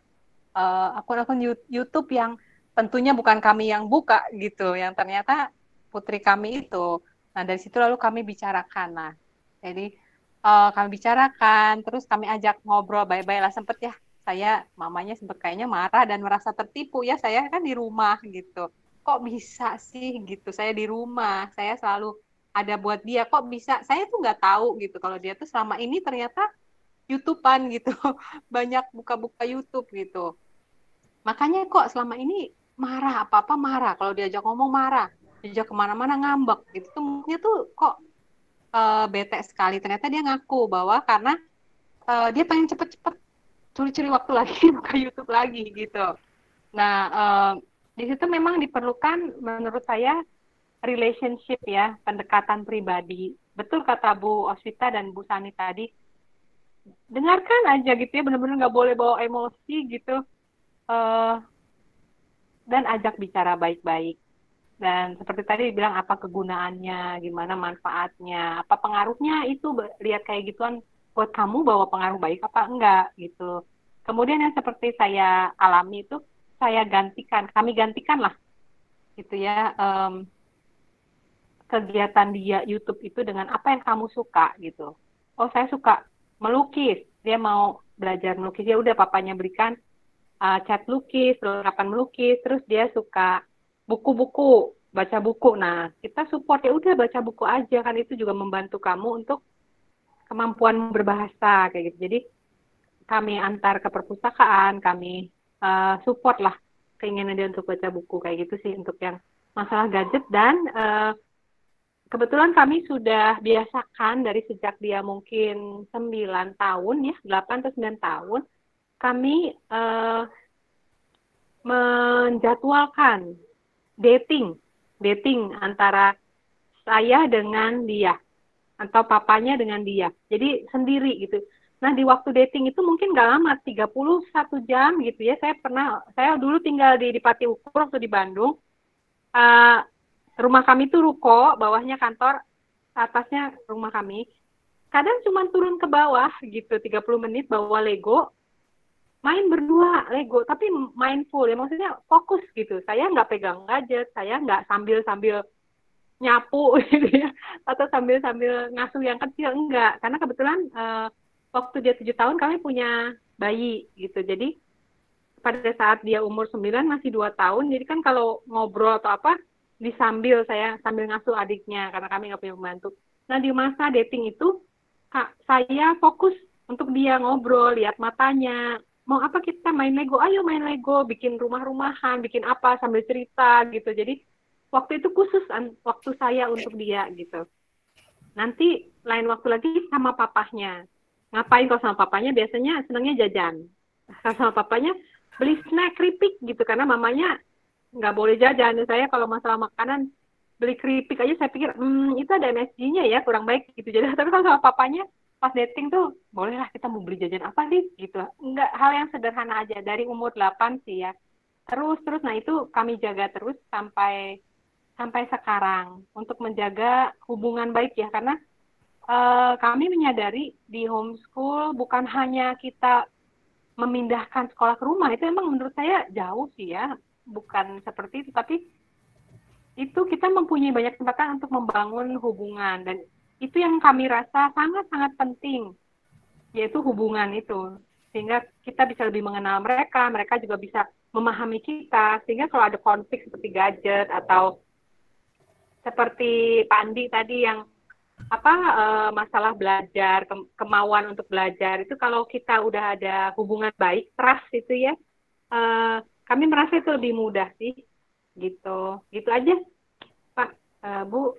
akun-akun YouTube yang tentunya bukan kami yang buka gitu, yang ternyata putri kami itu. Nah dari situ lalu kami bicarakan. Nah jadi kami bicarakan, terus kami ajak ngobrol baik-baik lah, sempet ya saya mamanya sempet kayaknya marah dan merasa tertipu ya, saya kan di rumah gitu, kok bisa sih gitu, saya di rumah saya selalu ada buat dia, kok bisa saya tuh nggak tahu gitu kalau dia tuh selama ini ternyata YouTubean gitu banyak buka-buka YouTube gitu. Makanya kok selama ini marah, apa-apa marah, kalau diajak ngomong marah, diajak kemana-mana ngambek gitu tuh, mungkin tuh kok bete sekali. Ternyata dia ngaku bahwa karena dia pengen cepet-cepet curi-curi waktu lagi buka YouTube lagi gitu. Nah di situ memang diperlukan menurut saya relationship ya, pendekatan pribadi. Betul kata Bu Osvita dan Bu Sani tadi, dengarkan aja gitu ya, benar-benar nggak boleh bawa emosi gitu, dan ajak bicara baik-baik. Dan seperti tadi bilang apa kegunaannya, gimana manfaatnya, apa pengaruhnya, itu lihat kayak gituan buat kamu bawa pengaruh baik apa enggak gitu. Kemudian yang seperti saya alami itu kami gantikan lah gitu ya, kegiatan dia YouTube itu dengan apa yang kamu suka gitu. Oh saya suka melukis, dia mau belajar melukis, ya udah papanya belikan cat lukis, perlengkapan melukis, terus dia suka buku-buku, baca buku. Nah, kita support, ya udah baca buku aja, kan itu juga membantu kamu untuk kemampuan berbahasa kayak gitu. Jadi kami antar ke perpustakaan, kami support lah keinginan dia untuk baca buku kayak gitu sih untuk yang masalah gadget. Dan kebetulan kami sudah biasakan dari sejak dia mungkin 9 tahun ya, 8 atau 9 tahun, kami menjadwalkan dating antara saya dengan dia atau papanya dengan dia. Jadi sendiri gitu. Nah, di waktu dating itu mungkin nggak lama, 31 jam gitu ya. Saya dulu tinggal di Pati Ukur waktu di Bandung. Rumah kami tuh ruko, bawahnya kantor, atasnya rumah kami. Kadang cuma turun ke bawah gitu, 30 menit bawa Lego, main berdua Lego, tapi mindful ya, maksudnya fokus gitu. Saya nggak pegang gadget, saya nggak sambil nyapu gitu ya, atau sambil ngasuh yang kecil, enggak. Karena kebetulan waktu dia 7 tahun kami punya bayi gitu. Jadi pada saat dia umur 9 masih 2 tahun, jadi kan kalau ngobrol atau apa saya sambil ngasuh adiknya karena kami nggak punya pembantu. Nah, di masa dating itu saya fokus untuk dia ngobrol, lihat matanya. Mau apa kita main Lego? Ayo main Lego, bikin rumah-rumahan, bikin apa sambil cerita gitu. Jadi waktu itu khusus waktu saya untuk dia gitu. Nanti lain waktu lagi sama papahnya. Ngapain kalau sama papanya? Biasanya senangnya jajan. Kalau sama papanya beli snack keripik gitu karena mamanya nggak boleh jajan. Saya kalau masalah makanan beli keripik aja saya pikir itu ada MSG-nya ya, kurang baik gitu. Jadi tapi kalau sama papanya pas dating tuh bolehlah kita mau beli jajan apa sih gitu. Enggak, hal yang sederhana aja dari umur 8 sih ya. Terus nah itu kami jaga terus sampai sekarang untuk menjaga hubungan baik ya, karena kami menyadari di homeschool bukan hanya kita memindahkan sekolah ke rumah, itu memang menurut saya jauh sih ya, bukan seperti itu, tapi itu kita mempunyai banyak kesempatan untuk membangun hubungan, dan itu yang kami rasa sangat-sangat penting, yaitu hubungan itu, sehingga kita bisa lebih mengenal mereka juga bisa memahami kita, sehingga kalau ada konflik seperti gadget atau seperti Pak Andi tadi yang masalah belajar, kemauan untuk belajar, itu kalau kita udah ada hubungan baik, trust itu ya, kami merasa itu lebih mudah sih, gitu aja Pak, Bu,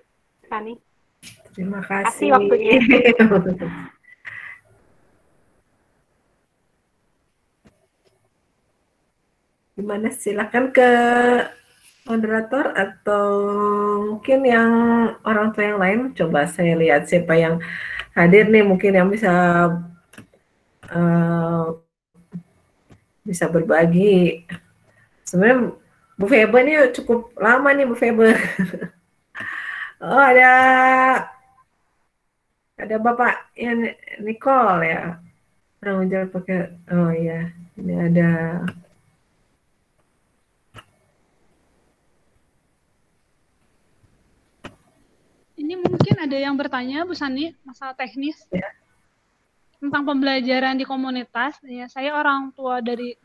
Sani. Terima kasih waktunya. Gimana, silakan ke moderator atau mungkin yang orang tua yang lain. Coba saya lihat siapa yang hadir nih, mungkin yang bisa berbagi. Sebenarnya Bu Febe ini cukup lama nih Bu Febe. Oh, ada Bapak yang Nicole ya. Pernah menjawab pakai, oh ya, ini ada. Ini mungkin ada yang bertanya, Bu Sani, masalah teknis ya, tentang pembelajaran di komunitas. Ya, saya orang tua dari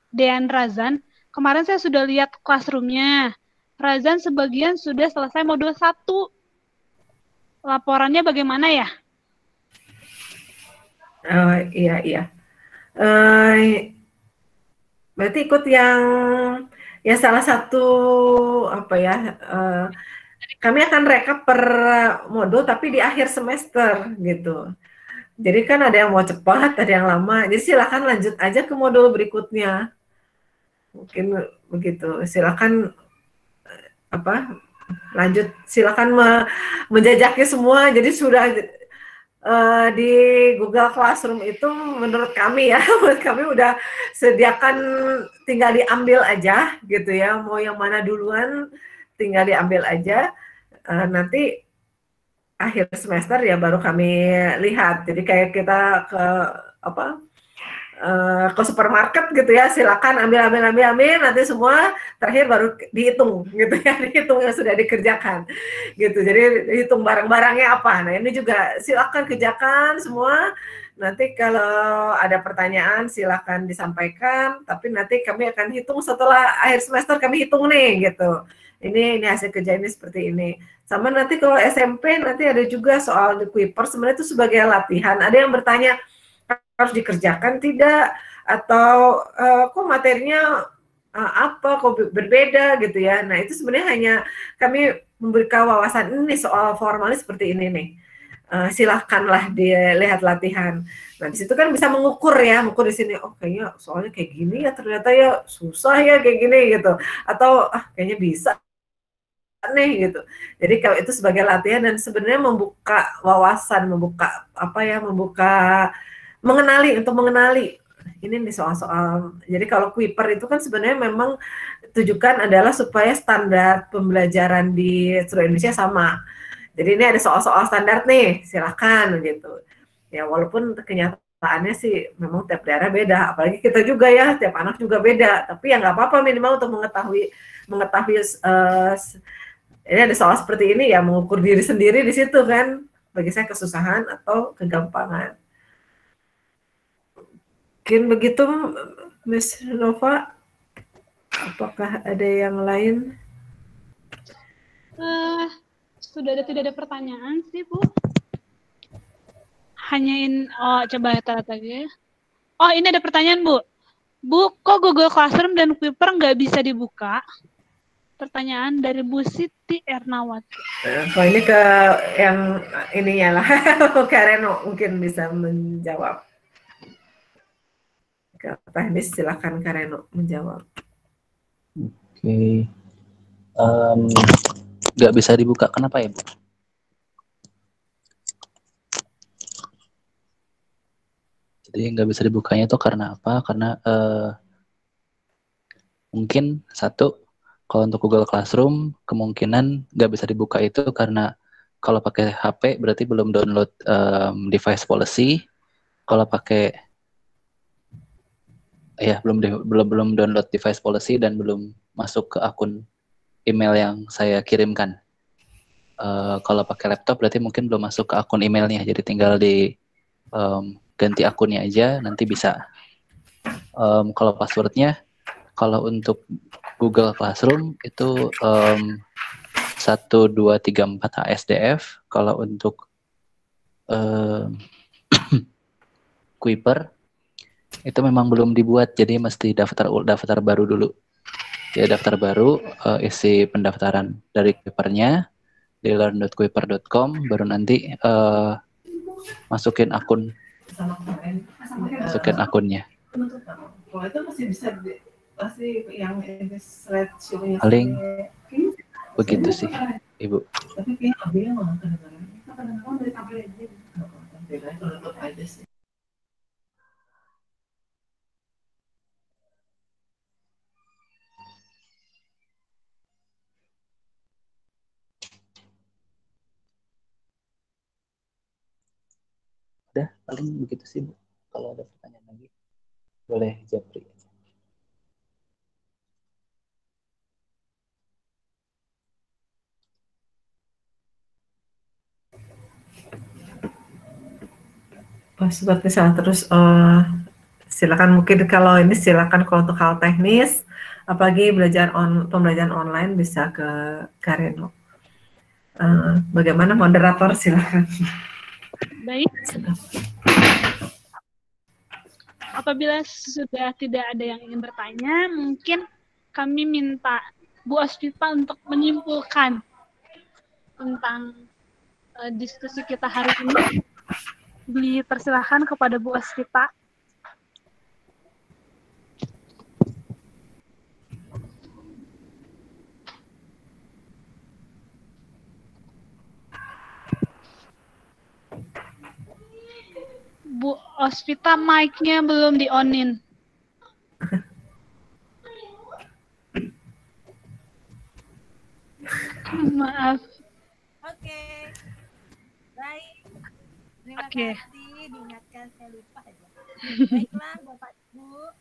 Dean Razan. Kemarin saya sudah lihat classroom-nya. Razan sebagian sudah selesai modul 1. Laporannya bagaimana ya? Iya. Berarti ikut yang salah satu kami akan rekap per modul tapi di akhir semester gitu. Jadi kan ada yang mau cepat, ada yang lama. Jadi silakan lanjut aja ke modul berikutnya. Mungkin begitu. Silakan lanjut, silakan menjajaki semua. Jadi sudah di Google Classroom itu menurut kami ya, menurut kami udah sediakan, tinggal diambil aja gitu ya. Mau yang mana duluan tinggal diambil aja. Nanti akhir semester ya baru kami lihat. Jadi kayak kita ke supermarket gitu ya, silakan ambil, nanti semua terakhir baru dihitung gitu ya, dihitung yang sudah dikerjakan gitu. Jadi dihitung barang-barangnya apa. Nah, ini juga silakan kerjakan semua. Nanti kalau ada pertanyaan silakan disampaikan, tapi nanti kami akan hitung setelah akhir semester, kami hitung nih gitu. Ini hasil kerja ini seperti ini. Sama nanti kalau SMP nanti ada juga soal The Kuiper, sebenarnya itu sebagai latihan. Ada yang bertanya harus dikerjakan tidak, atau kok materinya apa kok berbeda gitu ya. Nah itu sebenarnya hanya kami memberikan wawasan ini soal formalnya seperti ini nih. Silahkanlah dia lihat latihan. Nah di situ kan bisa mengukur ya, mengukur di sini. Oh kayaknya soalnya kayak gini ya, ternyata ya susah ya kayak gini gitu. Atau kayaknya bisa nih gitu. Jadi kalau itu sebagai latihan dan sebenarnya membuka wawasan, membuka mengenali ini nih soal-soal. Jadi kalau Kuiper itu kan sebenarnya memang tujukan adalah supaya standar pembelajaran di seluruh Indonesia sama. Jadi ini ada soal-soal standar nih, silakan gitu. Ya walaupun kenyataannya sih memang tiap daerah beda, apalagi kita juga ya, tiap anak juga beda. Tapi ya nggak apa-apa minimal untuk mengetahui ini ada soal seperti ini ya, mengukur diri sendiri di situ kan. Bagi saya kesusahan atau kegampangan. Mungkin begitu, Miss Nova. Apakah ada yang lain? Tidak ada pertanyaan sih, Bu. Coba lihat lagi. Oh, ini ada pertanyaan, Bu. Bu, kok Google Classroom dan Kuiper nggak bisa dibuka? Pertanyaan dari Bu Siti Ernawati. Kalau ini ke yang ininya lah, Kak Reno mungkin bisa menjawab. Ke teknis silakan Kak Reno menjawab. Oke. Nggak bisa dibuka, kenapa ya, Bu? Jadi nggak bisa dibukanya itu karena apa? Karena mungkin satu, kalau untuk Google Classroom kemungkinan nggak bisa dibuka itu karena kalau pakai HP berarti belum download device policy. Kalau pakai belum download device policy dan belum masuk ke akun email yang saya kirimkan. Kalau pakai laptop berarti mungkin belum masuk ke akun emailnya, jadi tinggal di ganti akunnya aja, nanti bisa. Kalau passwordnya, kalau untuk Google Classroom itu 1234 HSDF. Kalau untuk Kuiper itu memang belum dibuat, jadi mesti daftar baru dulu. Jadi daftar baru, isi pendaftaran dari Kuipernya di learn.kuiper.com, baru nanti masukin akunnya. Kalau itu masih bisa pasti yang slideshow-nya paling begitu sih, Ibu. Tapi kayaknya Abia malah kadang-kadang dari tablet aja sih. Udah, paling begitu sih, Bu. Kalau ada pertanyaan lagi, boleh japri. Seperti saat terus silakan, mungkin kalau ini silakan kalau untuk hal teknis, apalagi pembelajaran online bisa ke Kareno. Bagaimana moderator, silakan. Baik. Apabila sudah tidak ada yang ingin bertanya, mungkin kami minta Bu Ospita untuk menyimpulkan tentang diskusi kita hari ini. Dipersilahkan kepada Bu Ospita. Bu Ospita, mic-nya belum di-on-in. Maaf. Oke. Baik. Terima kasih, diingatkan, saya lupa aja. Baiklah Bapak Ibu,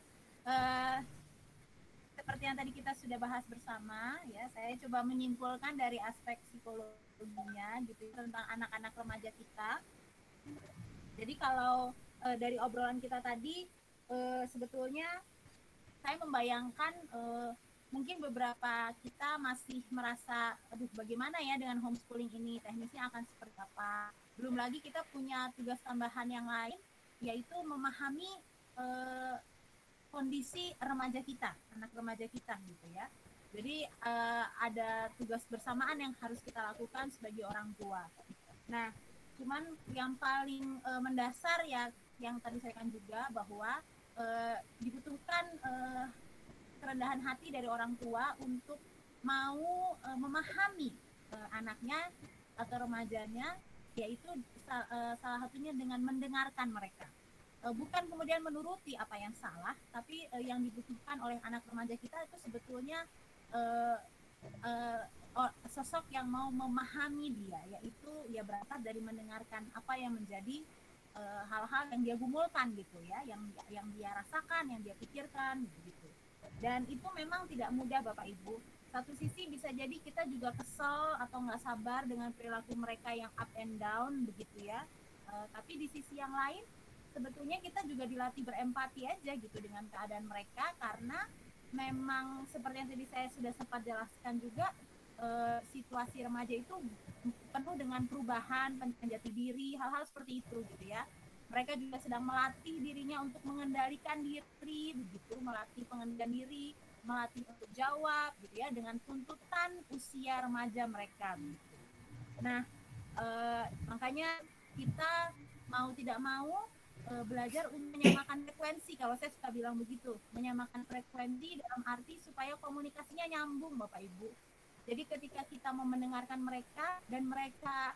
seperti yang tadi kita sudah bahas bersama, ya, saya coba menyimpulkan dari aspek psikologinya gitu tentang anak-anak remaja kita. Jadi kalau dari obrolan kita tadi, sebetulnya saya membayangkan mungkin beberapa kita masih merasa, aduh bagaimana ya dengan homeschooling ini, teknisnya akan seperti apa. Belum lagi kita punya tugas tambahan yang lain, yaitu memahami kondisi remaja kita, anak remaja kita gitu ya. Jadi ada tugas bersamaan yang harus kita lakukan sebagai orang tua. Nah, cuman yang paling mendasar ya yang tadi saya kan juga bahwa dibutuhkan kerendahan hati dari orang tua untuk mau memahami anaknya atau remajanya, yaitu salah satunya dengan mendengarkan mereka. Bukan kemudian menuruti apa yang salah, tapi yang dibutuhkan oleh anak remaja kita itu sebetulnya sosok yang mau memahami dia, yaitu ya berasal dari mendengarkan apa yang menjadi hal-hal yang dia gumulkan gitu ya, yang dia rasakan, yang dia pikirkan gitu. Dan itu memang tidak mudah Bapak Ibu. Satu sisi bisa jadi kita juga kesel atau nggak sabar dengan perilaku mereka yang up and down begitu ya. Tapi di sisi yang lain sebetulnya kita juga dilatih berempati aja gitu dengan keadaan mereka, karena memang seperti yang tadi saya sudah sempat jelaskan juga, situasi remaja itu penuh dengan perubahan, pencarian jati diri, hal-hal seperti itu gitu ya. Mereka juga sedang melatih dirinya untuk mengendalikan diri begitu, melatih pengendalian diri, melatih untuk jawab gitu ya dengan tuntutan usia remaja mereka gitu. Nah, makanya kita mau tidak mau belajar untuk menyamakan frekuensi. Kalau saya suka bilang begitu, menyamakan frekuensi dalam arti supaya komunikasinya nyambung Bapak Ibu. Jadi ketika kita mau mendengarkan mereka dan mereka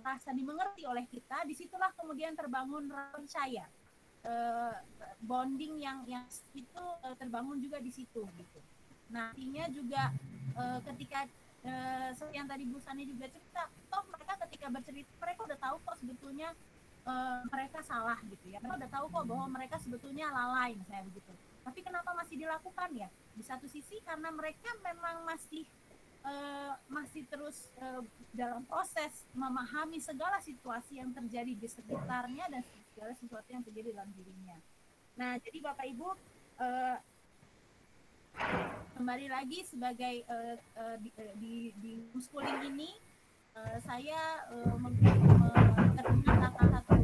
merasa dimengerti oleh kita, disitulah kemudian terbangun percaya, bonding yang itu terbangun juga di situ gitu. Nah, artinya juga ketika seperti yang tadi Bu Sani juga cerita, toh mereka ketika bercerita mereka udah tahu kok sebetulnya mereka salah gitu ya. Mereka udah tahu kok bahwa mereka sebetulnya lalai misalnya begitu. Tapi kenapa masih dilakukan ya? Di satu sisi karena mereka memang masih terus dalam proses memahami segala situasi yang terjadi di sekitarnya dan segala sesuatu yang terjadi dalam dirinya. Nah, jadi Bapak Ibu kembali lagi sebagai di homeschooling ini saya terdengar satu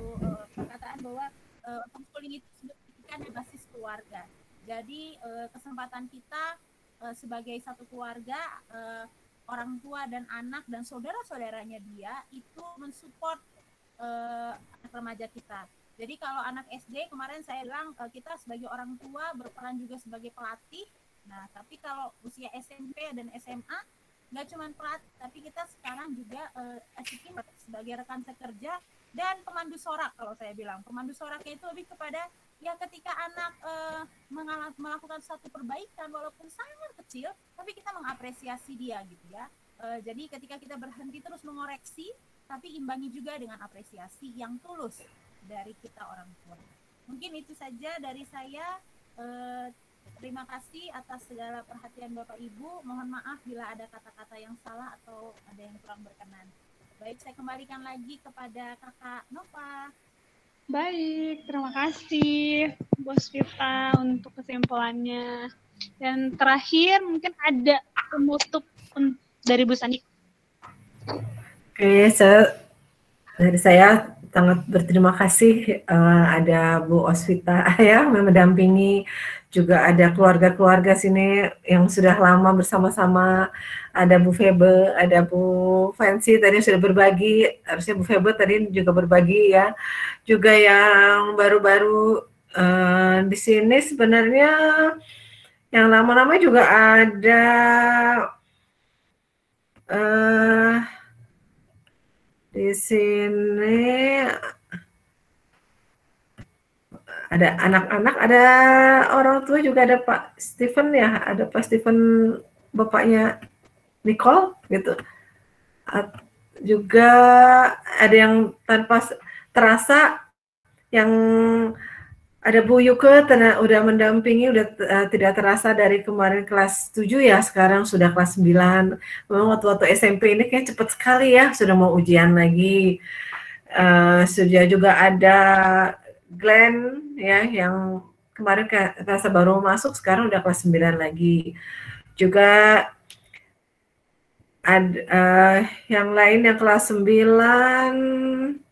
perkataan bahwa homeschooling itu sebetulnya basis keluarga. Jadi kesempatan kita sebagai satu keluarga, orang tua dan anak dan saudara-saudaranya dia itu mensupport anak remaja kita. Jadi kalau anak SD kemarin saya bilang kita sebagai orang tua berperan juga sebagai pelatih. Nah, tapi kalau usia SMP dan SMA nggak cuma pelatih, tapi kita sekarang juga sebagai rekan sekerja dan pemandu sorak. Kalau saya bilang pemandu soraknya itu lebih kepada ya ketika anak melakukan satu perbaikan walaupun sangat kecil, tapi kita mengapresiasi dia gitu ya. Jadi ketika kita berhenti terus mengoreksi, tapi imbangi juga dengan apresiasi yang tulus dari kita orang tua. Mungkin itu saja dari saya. Terima kasih atas segala perhatian Bapak Ibu. Mohon maaf bila ada kata-kata yang salah atau ada yang kurang berkenan. Baik, saya kembalikan lagi kepada Kakak Nova. Baik, terima kasih Bos Vita untuk kesimpulannya. Dan terakhir mungkin ada penutup dari Bu Sani. Oke, dari saya sangat berterima kasih ada Bu Osvita ya mendampingi, juga ada keluarga-keluarga sini yang sudah lama bersama-sama, ada Bu Febe, ada Bu Fancy tadi sudah berbagi, harusnya Bu Febe tadi juga berbagi ya, juga yang baru-baru di sini sebenarnya yang lama-lama juga ada di sini ada anak-anak, ada orang tua juga, ada Pak Steven ya, ada Pak Steven bapaknya Nicole gitu. Juga ada yang tanpa terasa yang ada Bu Yuke udah mendampingi, udah tidak terasa dari kemarin kelas 7 ya, sekarang sudah kelas 9. Memang waktu-waktu SMP ini kayak cepat sekali ya, sudah mau ujian lagi. Sudah juga ada Glenn ya, yang kemarin kelas baru masuk, sekarang udah kelas 9 lagi. Juga ada yang lain yang kelas 9,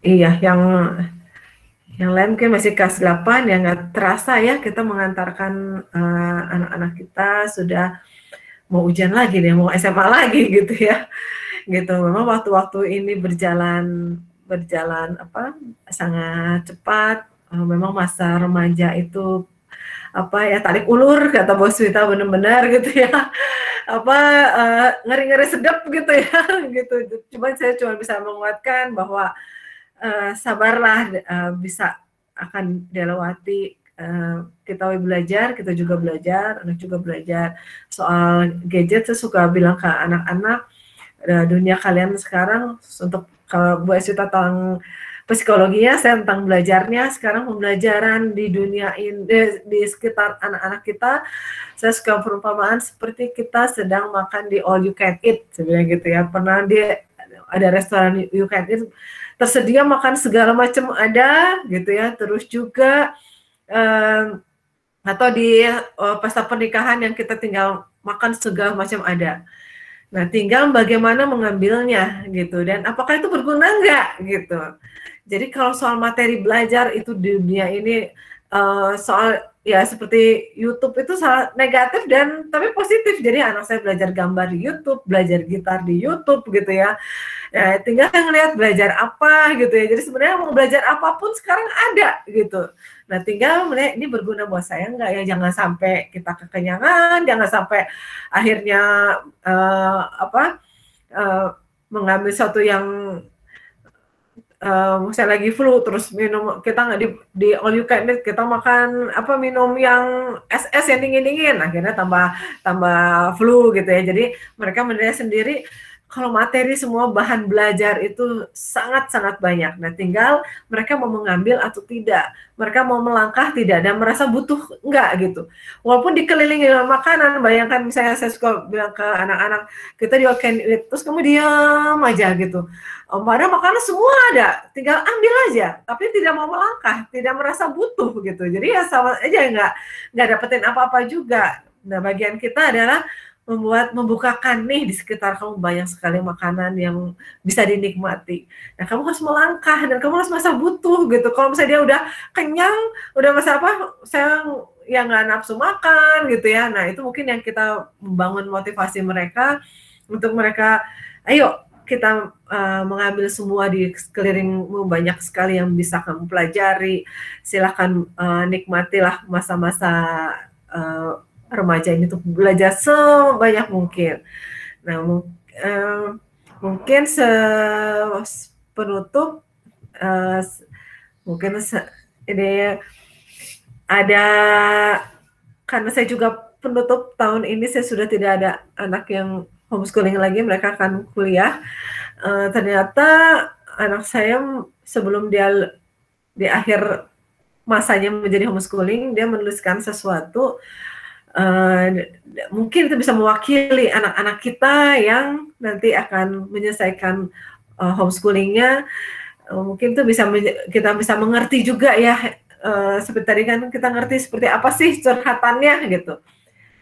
Iya, yang lain mungkin masih kelas 8 ya, nggak terasa ya kita mengantarkan anak-anak kita sudah mau ujian lagi nih, mau SMA lagi gitu ya. Gitu. Memang waktu-waktu ini berjalan apa sangat cepat. Memang masa remaja itu apa ya, tarik ulur kata Bos Wita, benar-benar gitu ya. Apa ngeri-ngeri sedap gitu ya gitu. Cuman saya cuma bisa menguatkan bahwa sabarlah, bisa akan dilewati. Kita belajar, kita juga belajar, anak juga belajar. Soal gadget saya suka bilang ke anak-anak, dunia kalian sekarang, untuk kalau Bu Eswita tentang psikologinya, saya tentang belajarnya. Sekarang pembelajaran di dunia ini, di sekitar anak-anak kita, saya suka perumpamaan seperti kita sedang makan di all you can eat sebenarnya gitu ya. Pernah ada restoran you can eat, tersedia makan segala macam ada gitu ya. Terus juga atau di pesta pernikahan yang kita tinggal makan segala macam ada. Nah, tinggal bagaimana mengambilnya gitu, dan apakah itu berguna enggak gitu. Jadi kalau soal materi belajar itu di dunia ini, soal ya seperti YouTube itu salah negatif dan tapi positif. Jadi anak saya belajar gambar di YouTube, belajar gitar di YouTube gitu ya. Ya, tinggal ngelihat belajar apa gitu ya. Jadi sebenarnya mau belajar apapun sekarang ada gitu. Nah, tinggal melihat ini berguna buat saya enggak ya. Jangan sampai kita kekenyangan, jangan sampai akhirnya mengambil sesuatu yang saya lagi flu terus minum, kita nggak di all you can eat, kita makan minum yang es yang dingin akhirnya tambah flu gitu ya. Jadi mereka menilai sendiri kalau materi semua bahan belajar itu sangat-sangat banyak. Nah, tinggal mereka mau mengambil atau tidak, mereka mau melangkah tidak, dan merasa butuh enggak gitu. Walaupun dikelilingi dengan makanan, bayangkan misalnya saya suka bilang ke anak-anak, kita di all can eat, terus kamu diam aja gitu. Padahal makanan semua ada, tinggal ambil aja, tapi tidak mau melangkah, tidak merasa butuh gitu. Jadi ya sama aja nggak dapetin apa-apa juga. Nah, bagian kita adalah membukakan nih di sekitar kamu banyak sekali makanan yang bisa dinikmati. Nah, kamu harus melangkah dan kamu harus merasa butuh gitu. Kalau misalnya dia udah kenyang, udah merasa saya yang nggak nafsu makan gitu ya. Nah, itu mungkin yang kita membangun motivasi mereka untuk mereka, ayo kita mengambil semua di sekelilingmu, banyak sekali yang bisa kamu pelajari. Silahkan nikmatilah masa-masa remaja ini untuk belajar sebanyak mungkin. Nah, mungkin penutup, mungkin ini ada, karena saya juga penutup tahun ini, saya sudah tidak ada anak yang homeschooling lagi, mereka akan kuliah. Ternyata anak saya sebelum dia di akhir masanya menjadi homeschooling, dia menuliskan sesuatu. Mungkin itu bisa mewakili anak-anak kita yang nanti akan menyelesaikan homeschoolingnya. Mungkin itu kita bisa mengerti juga ya, seperti tadi kan kita ngerti seperti apa sih curhatannya gitu.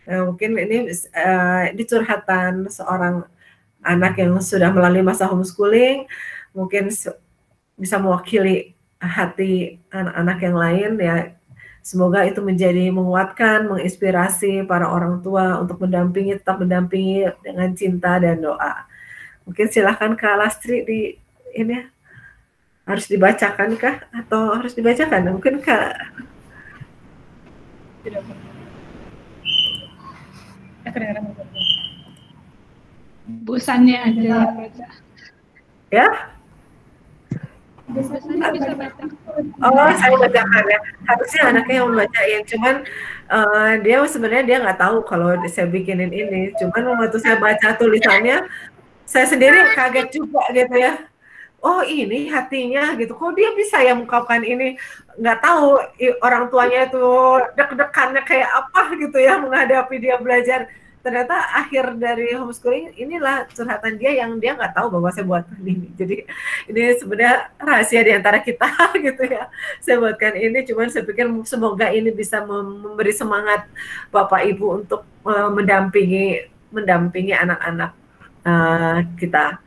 Mungkin ini curhatan seorang anak yang sudah melalui masa homeschooling, mungkin bisa mewakili hati anak-anak yang lain ya. Semoga itu menjadi menguatkan, menginspirasi para orang tua untuk tetap mendampingi dengan cinta dan doa. Mungkin silahkan Kak Lastri ini harus dibacakan kah atau harus dibacakan? Mungkin Kak. Tidak. Busannya aja yang baca. Ya? Busannya bisa baca. Oh, saya bacakan ya. Harusnya anaknya yang membacain. Cuman dia sebenarnya nggak tahu kalau saya bikinin ini. Cuman waktu saya baca tulisannya, saya sendiri kaget juga gitu ya. Oh, ini hatinya gitu. Kok dia bisa ya mengungkapkan ini? Nggak tahu orang tuanya itu deg-degannya kayak apa gitu ya menghadapi dia belajar. Ternyata akhir dari homeschooling inilah curhatan dia yang dia nggak tahu bahwa saya buatkan ini. Jadi ini sebenarnya rahasia di antara kita gitu ya. Saya buatkan ini, cuman saya pikir semoga ini bisa memberi semangat Bapak Ibu untuk mendampingi anak-anak kita.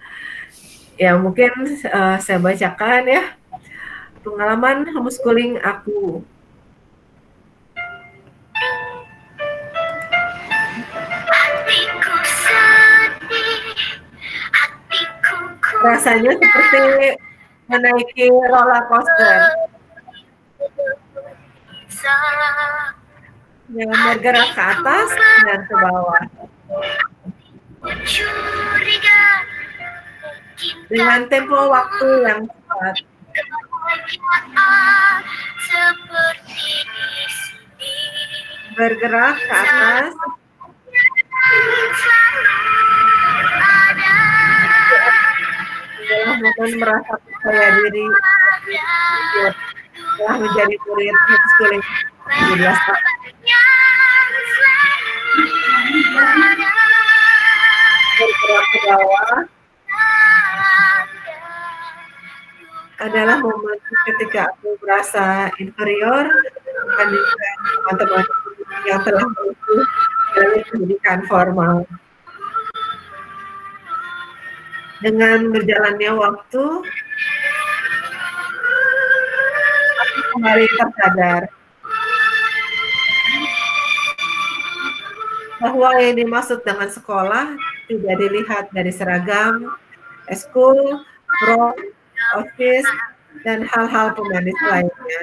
Ya mungkin saya bacakan ya. pengalaman homeschooling aku. Rasanya seperti menaiki roller coaster yang bergerak ke atas dan ke bawah dengan tempo waktu yang cepat. Bergerak ke atas adalah momen merasa percaya diri telah menjadi murid homeschooling 17 tahun. Bergerak ke bawah adalah momen ketika aku merasa inferior dibandingkan teman-teman yang telah menempuh jalur pendidikan formal. Dengan berjalannya waktu, aku kembali tersadar bahwa yang dimaksud dengan sekolah tidak dilihat dari seragam, eskul, pro, office, dan hal-hal pemanis lainnya.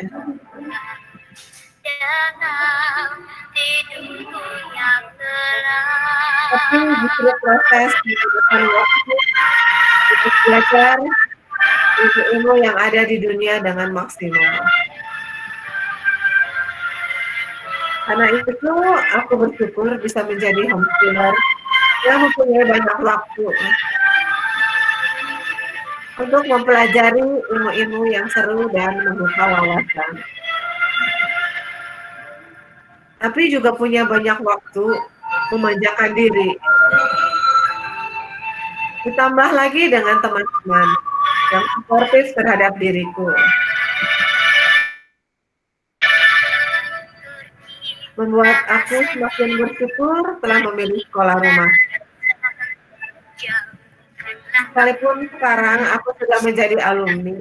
Tapi justru proses menggunakan waktu untuk belajar ilmu yang ada di dunia dengan maksimal. Karena itu, aku bersyukur bisa menjadi homeschooler yang mempunyai banyak waktu untuk mempelajari ilmu-ilmu yang seru dan membuka wawasan. Tapi juga punya banyak waktu memanjakan diri. Ditambah lagi dengan teman-teman yang suportif terhadap diriku. Membuat aku semakin bersyukur telah memilih sekolah rumah. Sekalipun sekarang aku sudah menjadi alumni,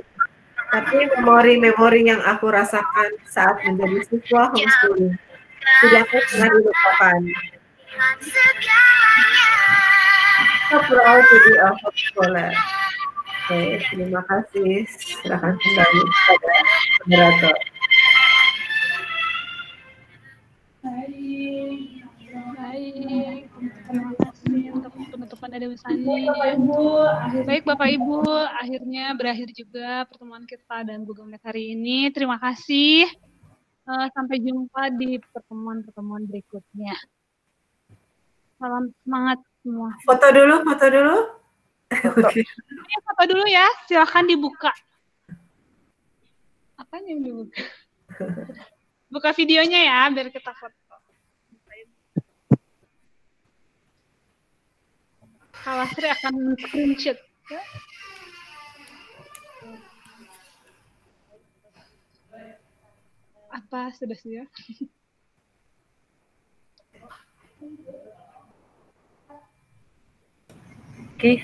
tapi memori-memori yang aku rasakan saat menjadi siswa homeschooling tidak pernah dilupakan. So proud to be a homeschooler. Oke, terima kasih. Silakan kembali kepada moderator. Baik, terima kasih untuk teman-teman dari Busani. Baik Bapak Ibu, akhirnya berakhir juga pertemuan kita dan Google Meet hari ini. Terima kasih. Sampai jumpa di pertemuan-pertemuan berikutnya. Salam semangat semua. Foto dulu, foto dulu. Foto dulu ya, silakan dibuka. Apa yang dibuka? Buka videonya ya, biar kita foto. Kalasri akan screenshot. Apa sudah? Oke,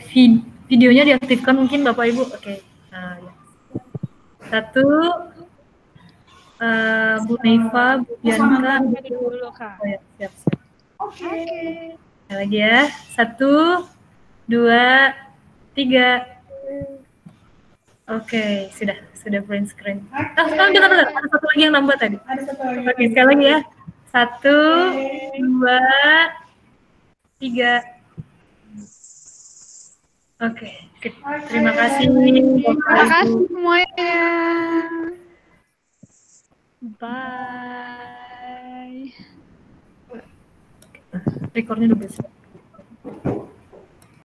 videonya diaktifkan mungkin Bapak Ibu. Oke. Nah, ya. Satu, Bu Naifa, Bu Bianca. Dulu, Kak. Oh, ya, siap. Oke. Lagi ya. 1, 2, 3. Oke, sudah print screen. Sekarang dengar, ada satu lagi yang nambah tadi. Oke, sekali lagi ya. 1, 2, 3. Oke, terima kasih. Terima kasih semuanya. Bye. Rekornya udah bisa.